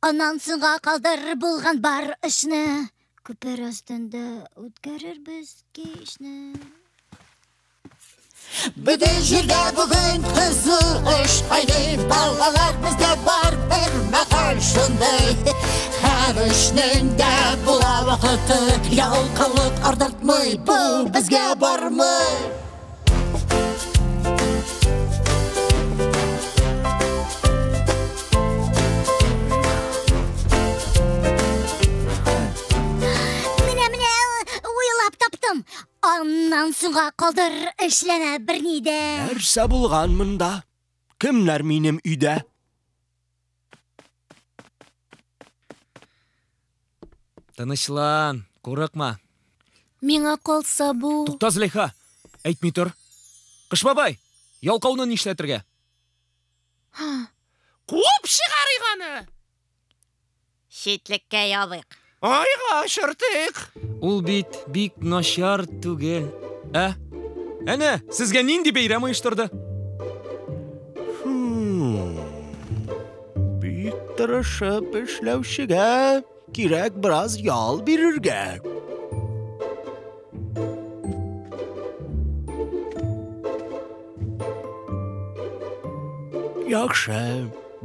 Аннан соңга калдыр булган бар эшне. Күпер астында үткәрербез кичне. Бүтін жерде бүгін қызыл іш айдай балалар бізде бар бір мақал шындай. Әр ішнің де бұла вақыты ялқылық ардартмай бұл бізге бармай. Аннан соңга калдыр эшләнә берниде. Нәрсә булган монда? Кемнәр минем өйдә? Тынычлан, курыкма. Миңа калса бу... Тукта, Зөләйха, әйтми тор. Кыш бабай, ялкауны нишләтергә? Куып чыгарыйк аны. Шитлеккә ябыйк. Айга шыртык. Ул бит бик начар түгел. Әнә, сезгә нинди бәйрәм оештырды? Бик тырышып эшләүчегә кирәк бераз ял бирергә. Яхшы,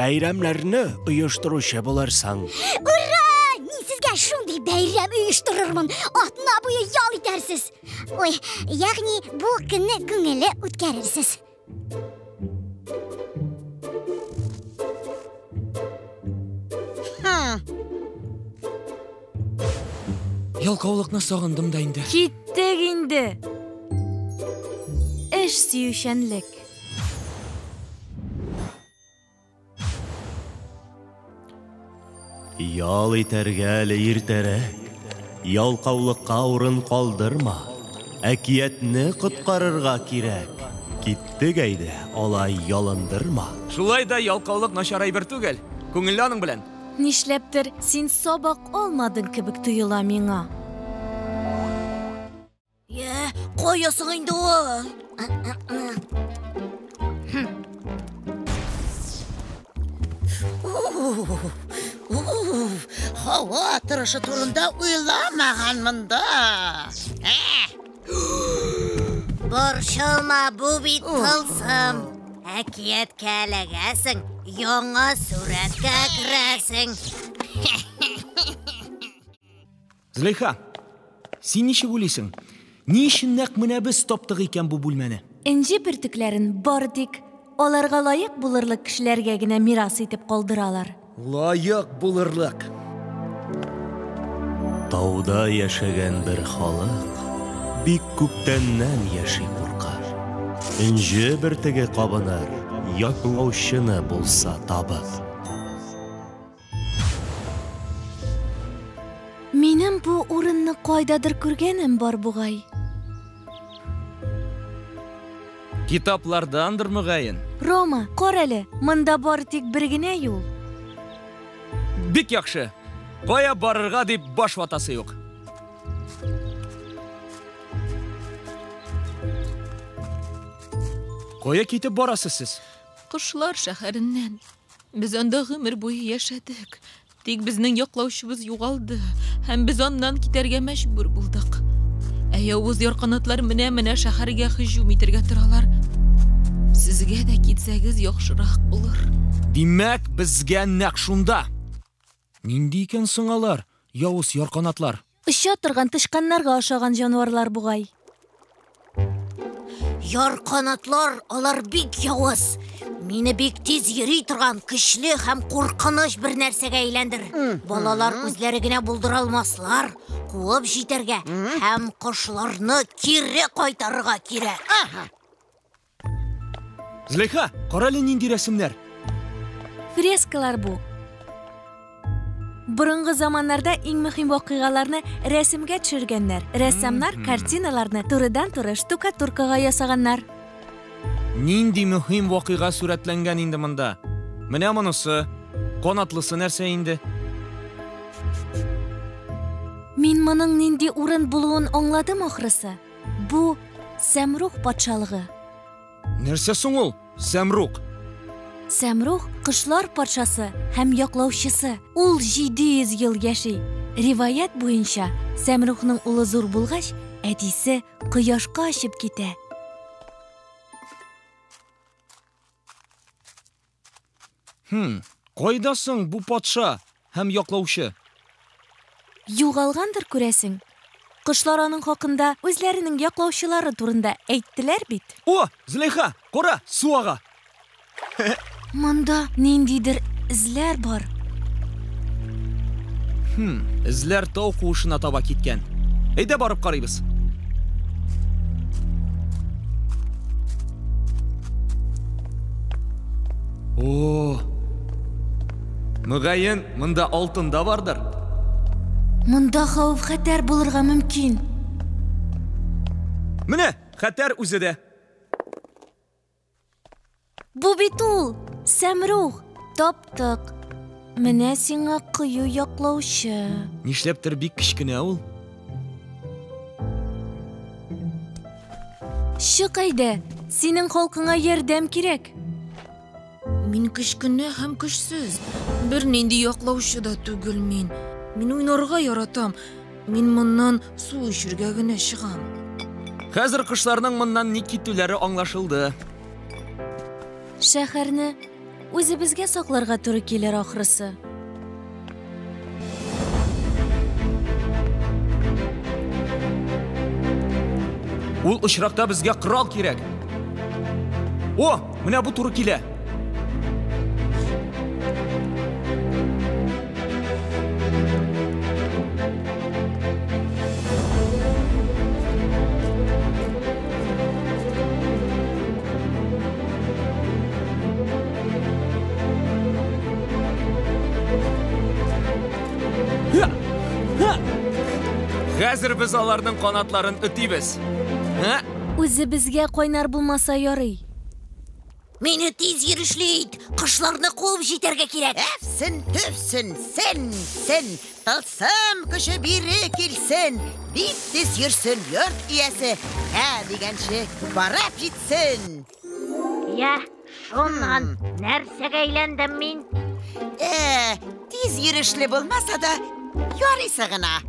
бәйрәмләрне оештыручы булырсың. Ура! Мин сезгә шундый бәйрәм оештырырмын. Атна буе ял итәрсез. Ой, ягъни бу көнне күңелле үткәрерсез. Ялкаулыкны сагындым да инде. Киттек инде. Эш сөючәнлек. Ял итәргә әле иртәрәк. Ялкаулыкка урын калдырма. Әкиятне коткарырга кирәк. Киттек әйдә, алай ялындырма. Шулай да ялкаулык начар әйбер түгел. Күңелле аның белән. Нишләптер син сабак алмадың кебек тоела миңа. Каясың инде ул? Hava tırışı turunda uyulamağanmın da. Борчылма, бу бит тылсым. Әкияткә эләгәсең, яңа сүрәткә керәсең. Зөләйха, син ничек уйлыйсың? Ни өчен нәкъ менә без таптык икән бу бүлмәне? Энҗе бөртекләрен бары тик аларга лаек булырлык кешеләргә генә мирас итеп калдыралар. Лаек булырлык. Тауда яшәгән бер халык бик күптәннән яши куркар. Энҗе бөртеге кабыныр, яклаучыны булса табып. Минем бу урынны кайдадыр күргәнем бар бугай. Китаплардандыр мөгаен. Рома, кар әле, монда бары тик бер генә юл. Бик яхшы. Кая барырга дип баш ватасы юк. Кая китеп барасыз сез? Кошлар шәһәреннән. Без анда гомер буе яшәдек. Тик безнең яклаучыбыз югалды, һәм без аннан китәргә мәҗбүр булдык. Явыз ярканатлар менә шәһәргә һөҗүм итәргә торалар. Сезгә дә китсәгез яхшырак булыр. Димәк, безгә нәкъ шунда. Нинди икән соң алар, явыз ярканатлар? Оча торган тышканнарга ашаган җанварлар бугай. Ярканатлар, алар бик явыз. Мине бик тиз йөри торган көчле һәм куркыныч бер нәрсәгә әйләндер. Балалар үзләре генә булдыра алмаслар, куып җитәргә һәм кошларны кире кайтарырга кирәк. Зөләйха, кара әле нинди рәсемнәр? Фрескалар бу. Борынгы заманнарда иң мөһим вакыйгаларны рәсемгә төшергәннәр. Рәссамнар картиналарны турыдан-туры штукатуркага ясаганнар. Нинди мөһим вакыйга сурәтләнгән инде монда? Менә монысы, канатлысы нәрсә инде? Мин моның нинди урын булуын аңладым ахрысы. Бу Сәмрух патшалыгы. Нәрсә соң ул? Сәмрух. Сәмрух кышлар патшасы һәм яклаучысы. Ул 700 ел яши. Риваят буенча, Сәмрухның улы зур булгач, әтисе кояшка очып китә. Кайдасың бу патша һәм яклаучы? Югалгандыр күрәсең. Кошлар аның хакында үзләренең яклаучылары турында әйттеләр бит. О, Зөләйха, кара, суага. Монда ниндидер эзләр бар. Эзләр тау куышына таба киткән. Әйдә барып карыйбыз. О! Мөгаен, монда алтын да бардыр. Монда хәвеф-хәтәр булырга мөмкин. Менә, хәтәр үзе дә. Бу бит ул, Сәмрух, таптык. Менә сиңа кыю яклаучы. Нишләптер бик кичкенә ул. Чык әйдә, синең халкыңа ярдәм кирәк. Мин кичкенә һәм көчсез. Бер нинди яклаучы да түгел мин. Мин уйнарга яратам. Мин моннан су ишергә генә чыгам. Хәзер кышларның моннан ни китүләре аңлашылды. Шәһәрне үзебезгә сакларга туры килер ахрысы. Ул очракта безгә крал кирәк. О, менә бу туры килә. Хәзер без аларның канатларын үтибез. Үзебезгә кайнар булмаса ярый. Мине тиз йөрешле ит, кошларны куып җитәргә кирәк. Әфсен, төфсен, сен. Тылсым көче бире килсен. Бик тиз йөрсен йорт иясе. Дигәнче барып җитсен. Я, шуннан нәрсәгә әйләндем мин? Тиз йөрешле булмаса да ярыйсы гына.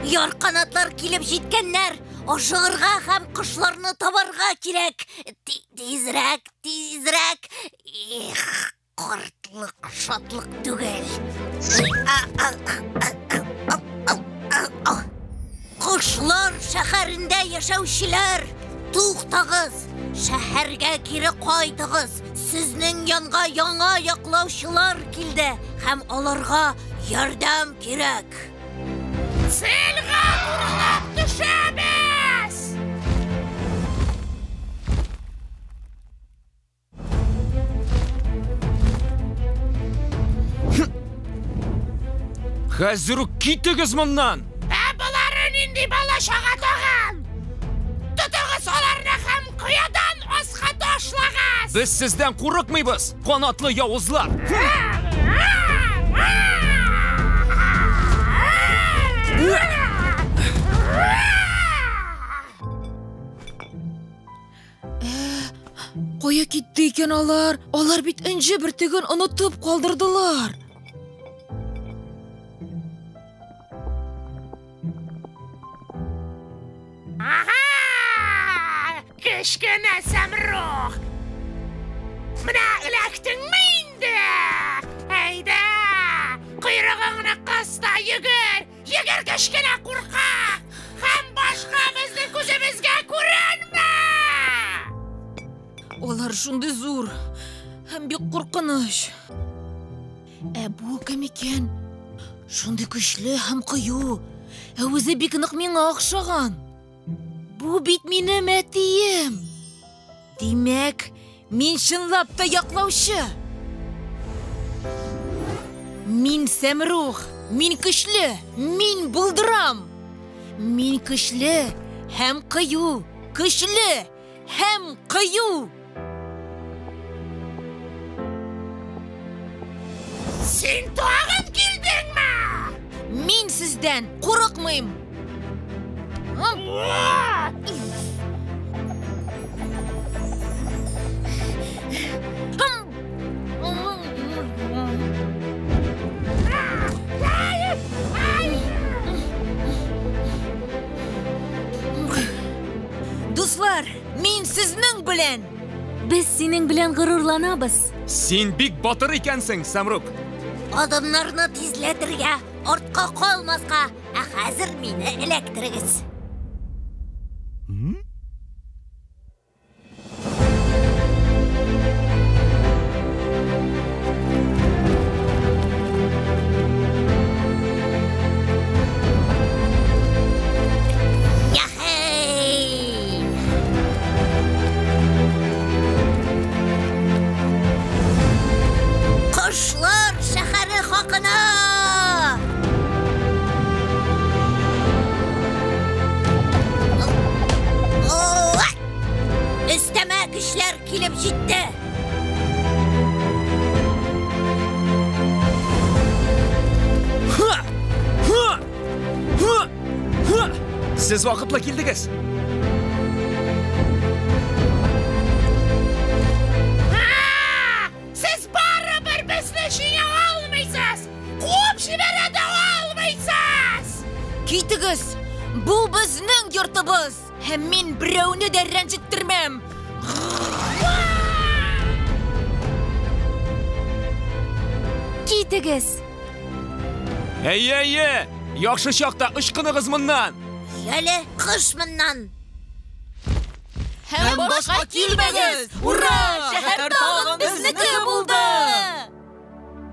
Яр канатлар килеп җиткәннәр. Ашыгырга һәм кошларны табарга кирәк. Тизрәк. Картлык, шатлык түгел. Кошлар шәһәрендә яшәүчеләр, туктагыз. Шәһәргә кире кайтыгыз. Сезнең янга яңа яклаучылар килде һәм аларга ярдәм кирәк. Селга турылап төшәбез! Хәзер үк китегез моннан. Булары нинди бала-чага тагын? Тотыгыз аларны һәм кыядан аска ташлагыз. Без сездән курыкмыйбыз, канатлы явызлар. Кая китте икән алар? Алар бит энҗе бертеген онытып калдырдылар. Кечкенә Сәмрух! Менә эләктеңме инде? Әйдә! Койрыгыңны кыста йөгер! Йөгер кечкенә куркак! Һәм башка безнең күзебезгә күренмә! Алар шундый зур һәм бик куркыныч. Бу кем икән? Шундый көчле һәм кыю. Үзе бик нык миңа охшаган. Бу бит минем әтием. Димәк, мин чынлап та яклаучы. Мин Сәмрух, мин көчле, мин булдырам. Мин көчле һәм кыю, көчле һәм кыю. Син тагын килдеңме? Мин сездән курыкмыйм. Дуслар, мин сезнең белән. Без синең белән горурланабыз. Син бик батыр икәнсең, Самрук. Адымнарны тизләтергә, артка калмаска, ә хәзер мине эләктерегез. Кошлар шәһәре хакына! Өстәмә көчләр килеп җитте. Siz vaqtla kildingiz. Siz baribir bizni jenya olmaysiz. Quvib jiberadi olmaysiz. Китегез! Бу безнең йортыбыз. Һәм мин берәүне дә рәнҗеттермәм. Китегез. Әйе, яхшы чакта ышкыныгыз моннан. Яле кыш моннан. Һәм башка килмәгез! Ура! Шәһәр тагын безнеке булды!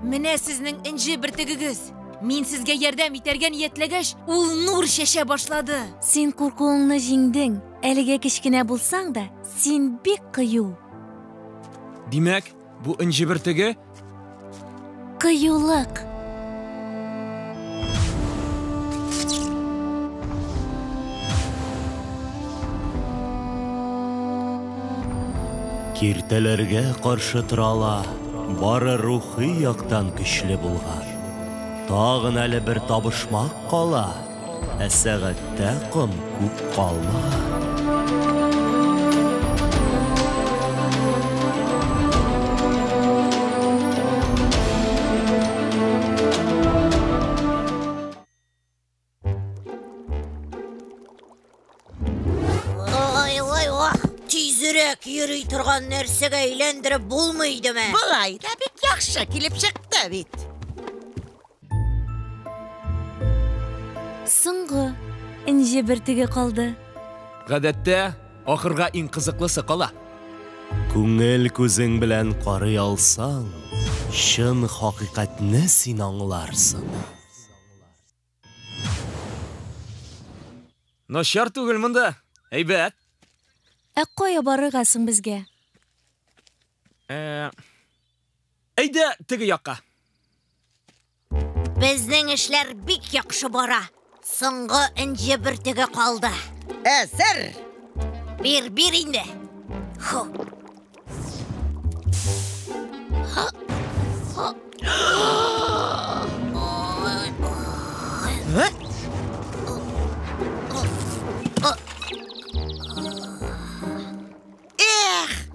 Менә сезнең инҗе бертегегез. Мин сезгә ярдәм итәргә ниятләгәч, ул нур шәшә башлады. Син куркуыңны җиңдең. Әлегә кичкенә булсаң да, син бик кыю. Димәк, бу инҗе бертеге Кыюлык. Киртәләргә каршы торала, бары рухи яктан көчле булган. Тагын әле бер табышмак кала, ә сәгатьтә ком күп калмаган. Тизрәк йөри торган нәрсәгә әйләндереп булмыйдымы? Булай да бик яхшы килеп чыкты бит. Соңгы инҗе бертеге калды. Гадәттә, ахырга иң кызыклысы кала. Күңел күзең белән карый алсаң, шын хакыйкатьне син аңларсың. Начар түгел монда. Әйбәт. Ә кая барыргасың безгә? Әйдә теге якка. Безнең эшләр бик яхшы бара. Соңгы инҗе бертеге калды. Әзер. Бир инде. Хо.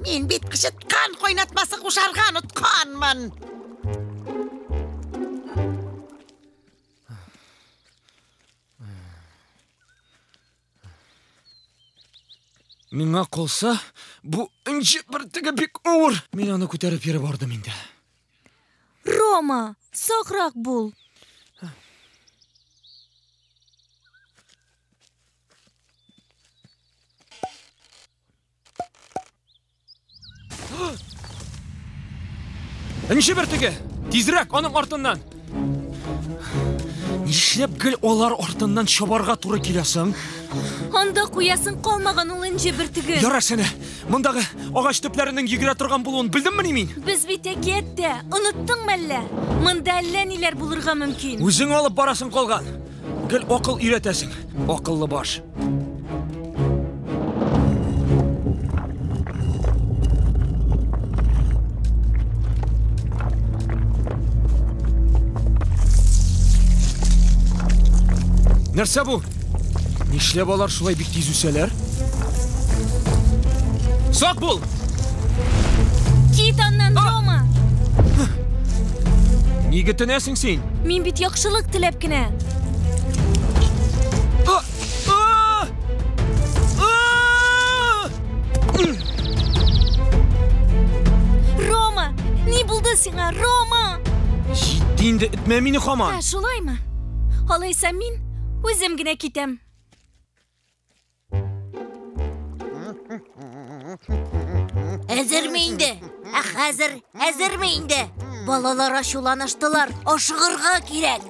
Мин бит кычыткан кайнатмасы кушарга онытканмын. Миңа калса, бу инҗе бертеге бик авыр. Мин аны күтәреп йөри бардым инде. Рома, саграк бул. Инҗе бертеге, тизрәк аның артыннан. Нишләп гел алар артыннан чабарга туры киләсең? Анда куясың калмаган ул инҗе бертеге. Ярар сәне, мондагы агач төпләренең йөгерә торган булуын белдемме мин? Без бит әкияттә, оныттыңмы әллә? Монда әллә ниләр булырга мөмкин. Үзең алып барасың калган. Гел акыл өйрәтәсең. Акыллы баш. Нәрсә бу? Нишләп алар шулай бик тиз үсәләр? Сак бул! Кит аннан, Рома! Нигә төнәсең син? Мин бит яхшылык теләп кенә. Инде итмә мине һаман. Шулаймы? Алайса мин үзем генә китәм. Әзерме инде? Хәзер әзерме инде? Балалар ачуланыштылар, ашыгырга кирәк.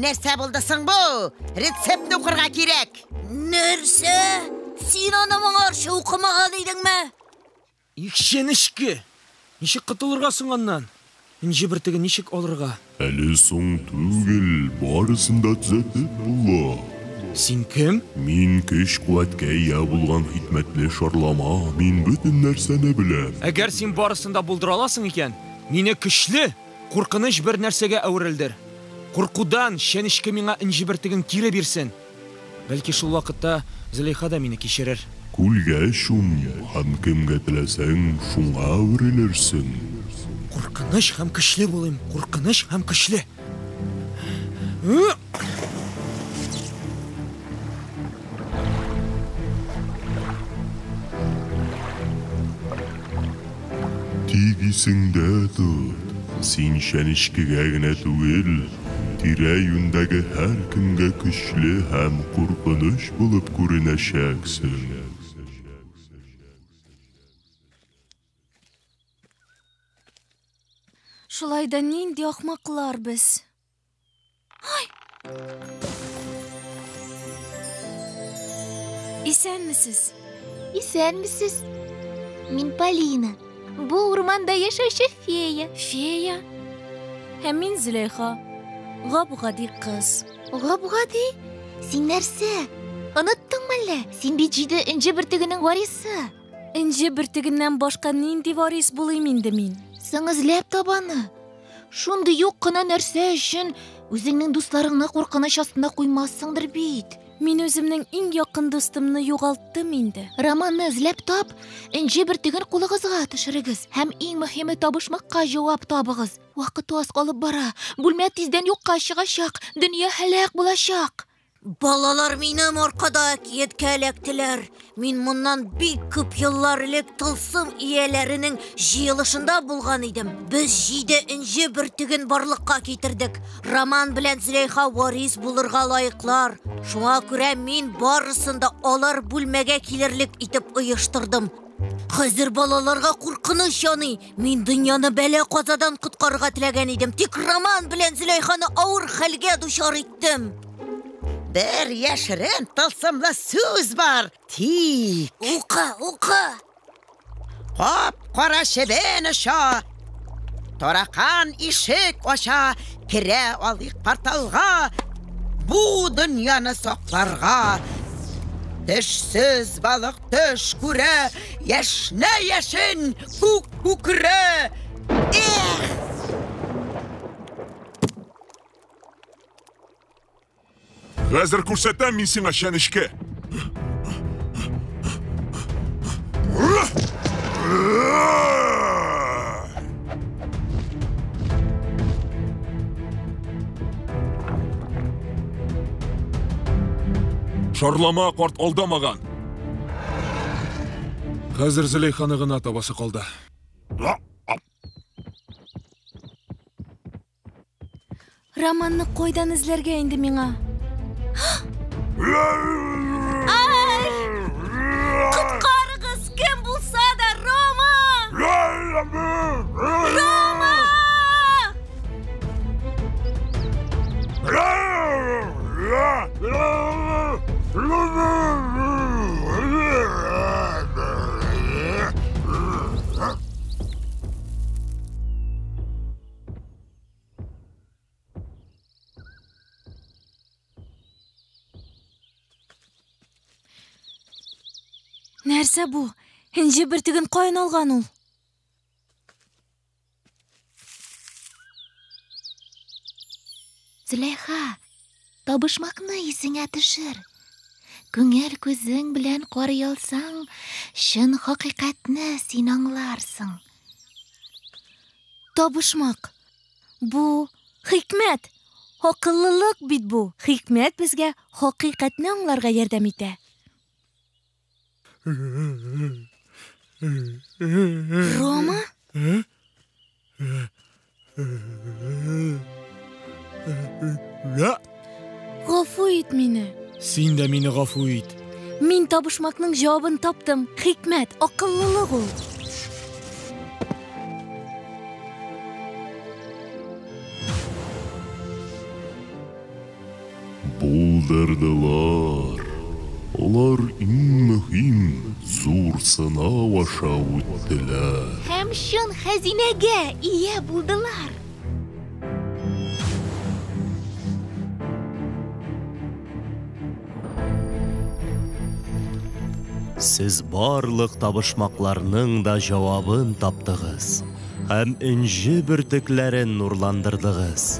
Нәрсә булдысың бу? Рецептны укырга кирәк. Нәрсә? Син аны моңарчы укымаган идеңме? Икшенешке. Ничек кытылырга соң аннан? Инҗе бертеген ничек алырга? Әле соң түгел, барысын да төзәтеп була. Син кем? Мин көч куәткә ия булган хикмәтле шарлама, мин бөтен нәрсәне беләм. Әгәр син барысын да булдыра аласың икән, мине көчле, куркыныч бер нәрсәгә әверелдер. Куркудан шәнешке миңа инҗе бертеген кире бирсен. Бәлки шул вакытта Зөләйха да мине кичерер. Күлгә шум, һәм кемгә теләсәң, шуңа әверелерсең. Куркыныч һәм көчле булыйм, куркыныч һәм көчле. Тигисеңдә тот, син шәнешкегә генә түгел, тирә-юндәге һәр кемгә көчле һәм куркыныч булып күренәчәксең. Шулай да нинди ахмаклар без. Исәнмесез? Исәнмесез? Мин Полина. Бу урманда яшәүче фея. Фея? Һәм мин Зөләйха. Габгади кыз. Габгади? Син нәрсә? Оныттыңмы әллә? Син бит җиде инҗе бөртегенең варисы. Инҗе бөртегеннән башка нинди варис булыйм инде мин? Соң эзләп табаны. Шундый юк кына нәрсә өчен үзеңнең дусларыңны куркыныч астында куймассыңдыр бит. Мин үземнең иң якын достымны югалттым инде. Романны эзләп тап, инҗе бөртеген кулыгызга төшерегез һәм иң мөһиме табышмакка җавап табыгыз. Вакыт аз калып бара. Бүлмә тиздән юкка чыгачак. Дөнья һәлак булачак. Балалар минем аркада әкияткә эләктеләр. Мин моннан бик күп еллар элек тылсым ияләренең җыелышында булган идем. Без 7 инҗе бөртеген барлыкка китердек. Роман белән Зөләйха варис булырга лаеклар. Шуңа күрә мин барысын да алар бүлмәгә килерлек итеп оештырдым. Хәзер балаларга куркыныч яный. Мин дөньяны бәла-казадан коткарырга теләгән идем. Тик Роман белән Зөләйханы авыр хәлгә дучар иттем. Бер яшерен тылсымлы сүз бар. Тик. Ука. Кап-кара чебен аша. Таракан ишек аша. Керә алыйк порталга. Бу дөньяны сакларга. Тешсез балык төш күрә. Яшнә яшен күк күкрә. Хәзер күрсәтәм мин сиңа шәнешке. Шарлама карт алдамаган. Хәзер Зөләйханы гына табасы калды. Романны кайдан эзләргә инде миңа? Коткарыгыз, кем булса да, Рома! Рома! Нәрсә бу? Инҗе бөртеген каян алган ул? Зөләйха, табышмакны исеңә төшер. Күңел күзең белән карый алсаң, чын хакыйкатьне син аңларсың. Табышмак. Бу хикмәт. Акыллылык бит бу. Хикмәт безгә хакыйкатьне аңларга ярдәм итә. Рома? Гафу ит мине. Син дә мине гафу ит. Мин табышмакның җавабын таптым. Хикмәт, акыллылык ул. Булдырдылар. Олар иң мөһим зур сынау аша үттеләр. Һәм шын хәзинәгә ия булдылар. Сез барлык табышмакларның да җавабын таптыгыз. Һәм инҗе бөртекләрен нурландырдыгыз.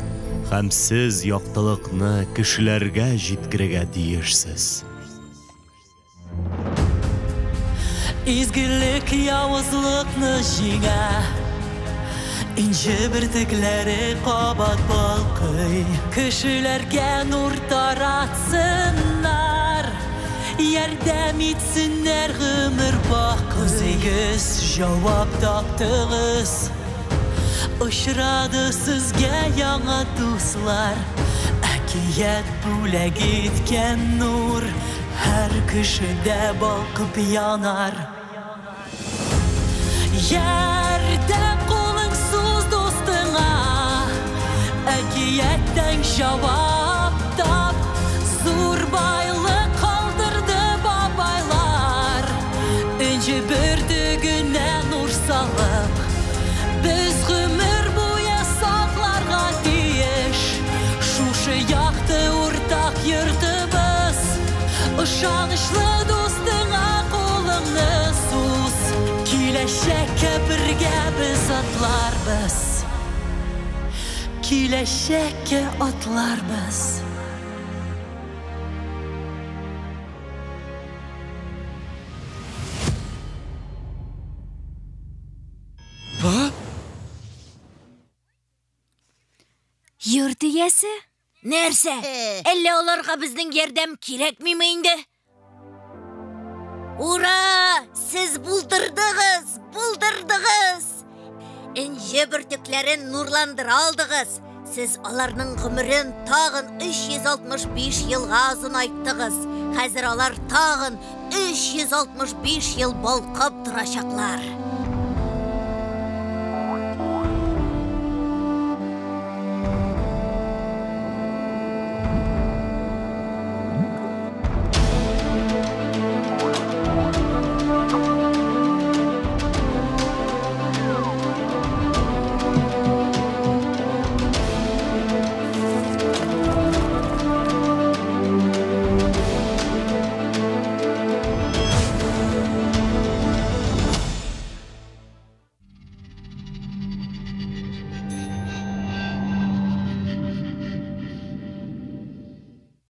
Һәм сез яктылыкны кешеләргә җиткерергә тиешсез. Изгелек явызлыкны җиңә, инҗе бөртекләре кабат балкый, кешеләргә нур таратсыннар, ярдәм итсеннәр гомер бакый. Үзегез җавап таптыгыз, очрады сезгә яңа дуслар, әкият бүләк иткән нур һәр кешедә балкып янар. Ярдәм кулың суз дустыңа, әкияттән җавап тап, зур байлык калдырды бабайлар, инҗе бөртегенә нур салып, без гомер буе сакларга тиеш, шушы якты уртак йортыбыз, ышанычлы дустыңа кулыңны суз, киләчәккә бергә без атларбыз, киләчәккә атларбыз. Йорт иясе? Нәрсә? Әллә аларга безнең ярдәм кирәкмиме инде? Ура! Сез булдырдыгыз, булдырдыгыз! Инҗе бөртекләрен нурландыра алдыгыз. Сез аларның гомерен тагын 365 елга озынайттыгыз. Хәзер алар тагын 365 ел балкып торачаклар.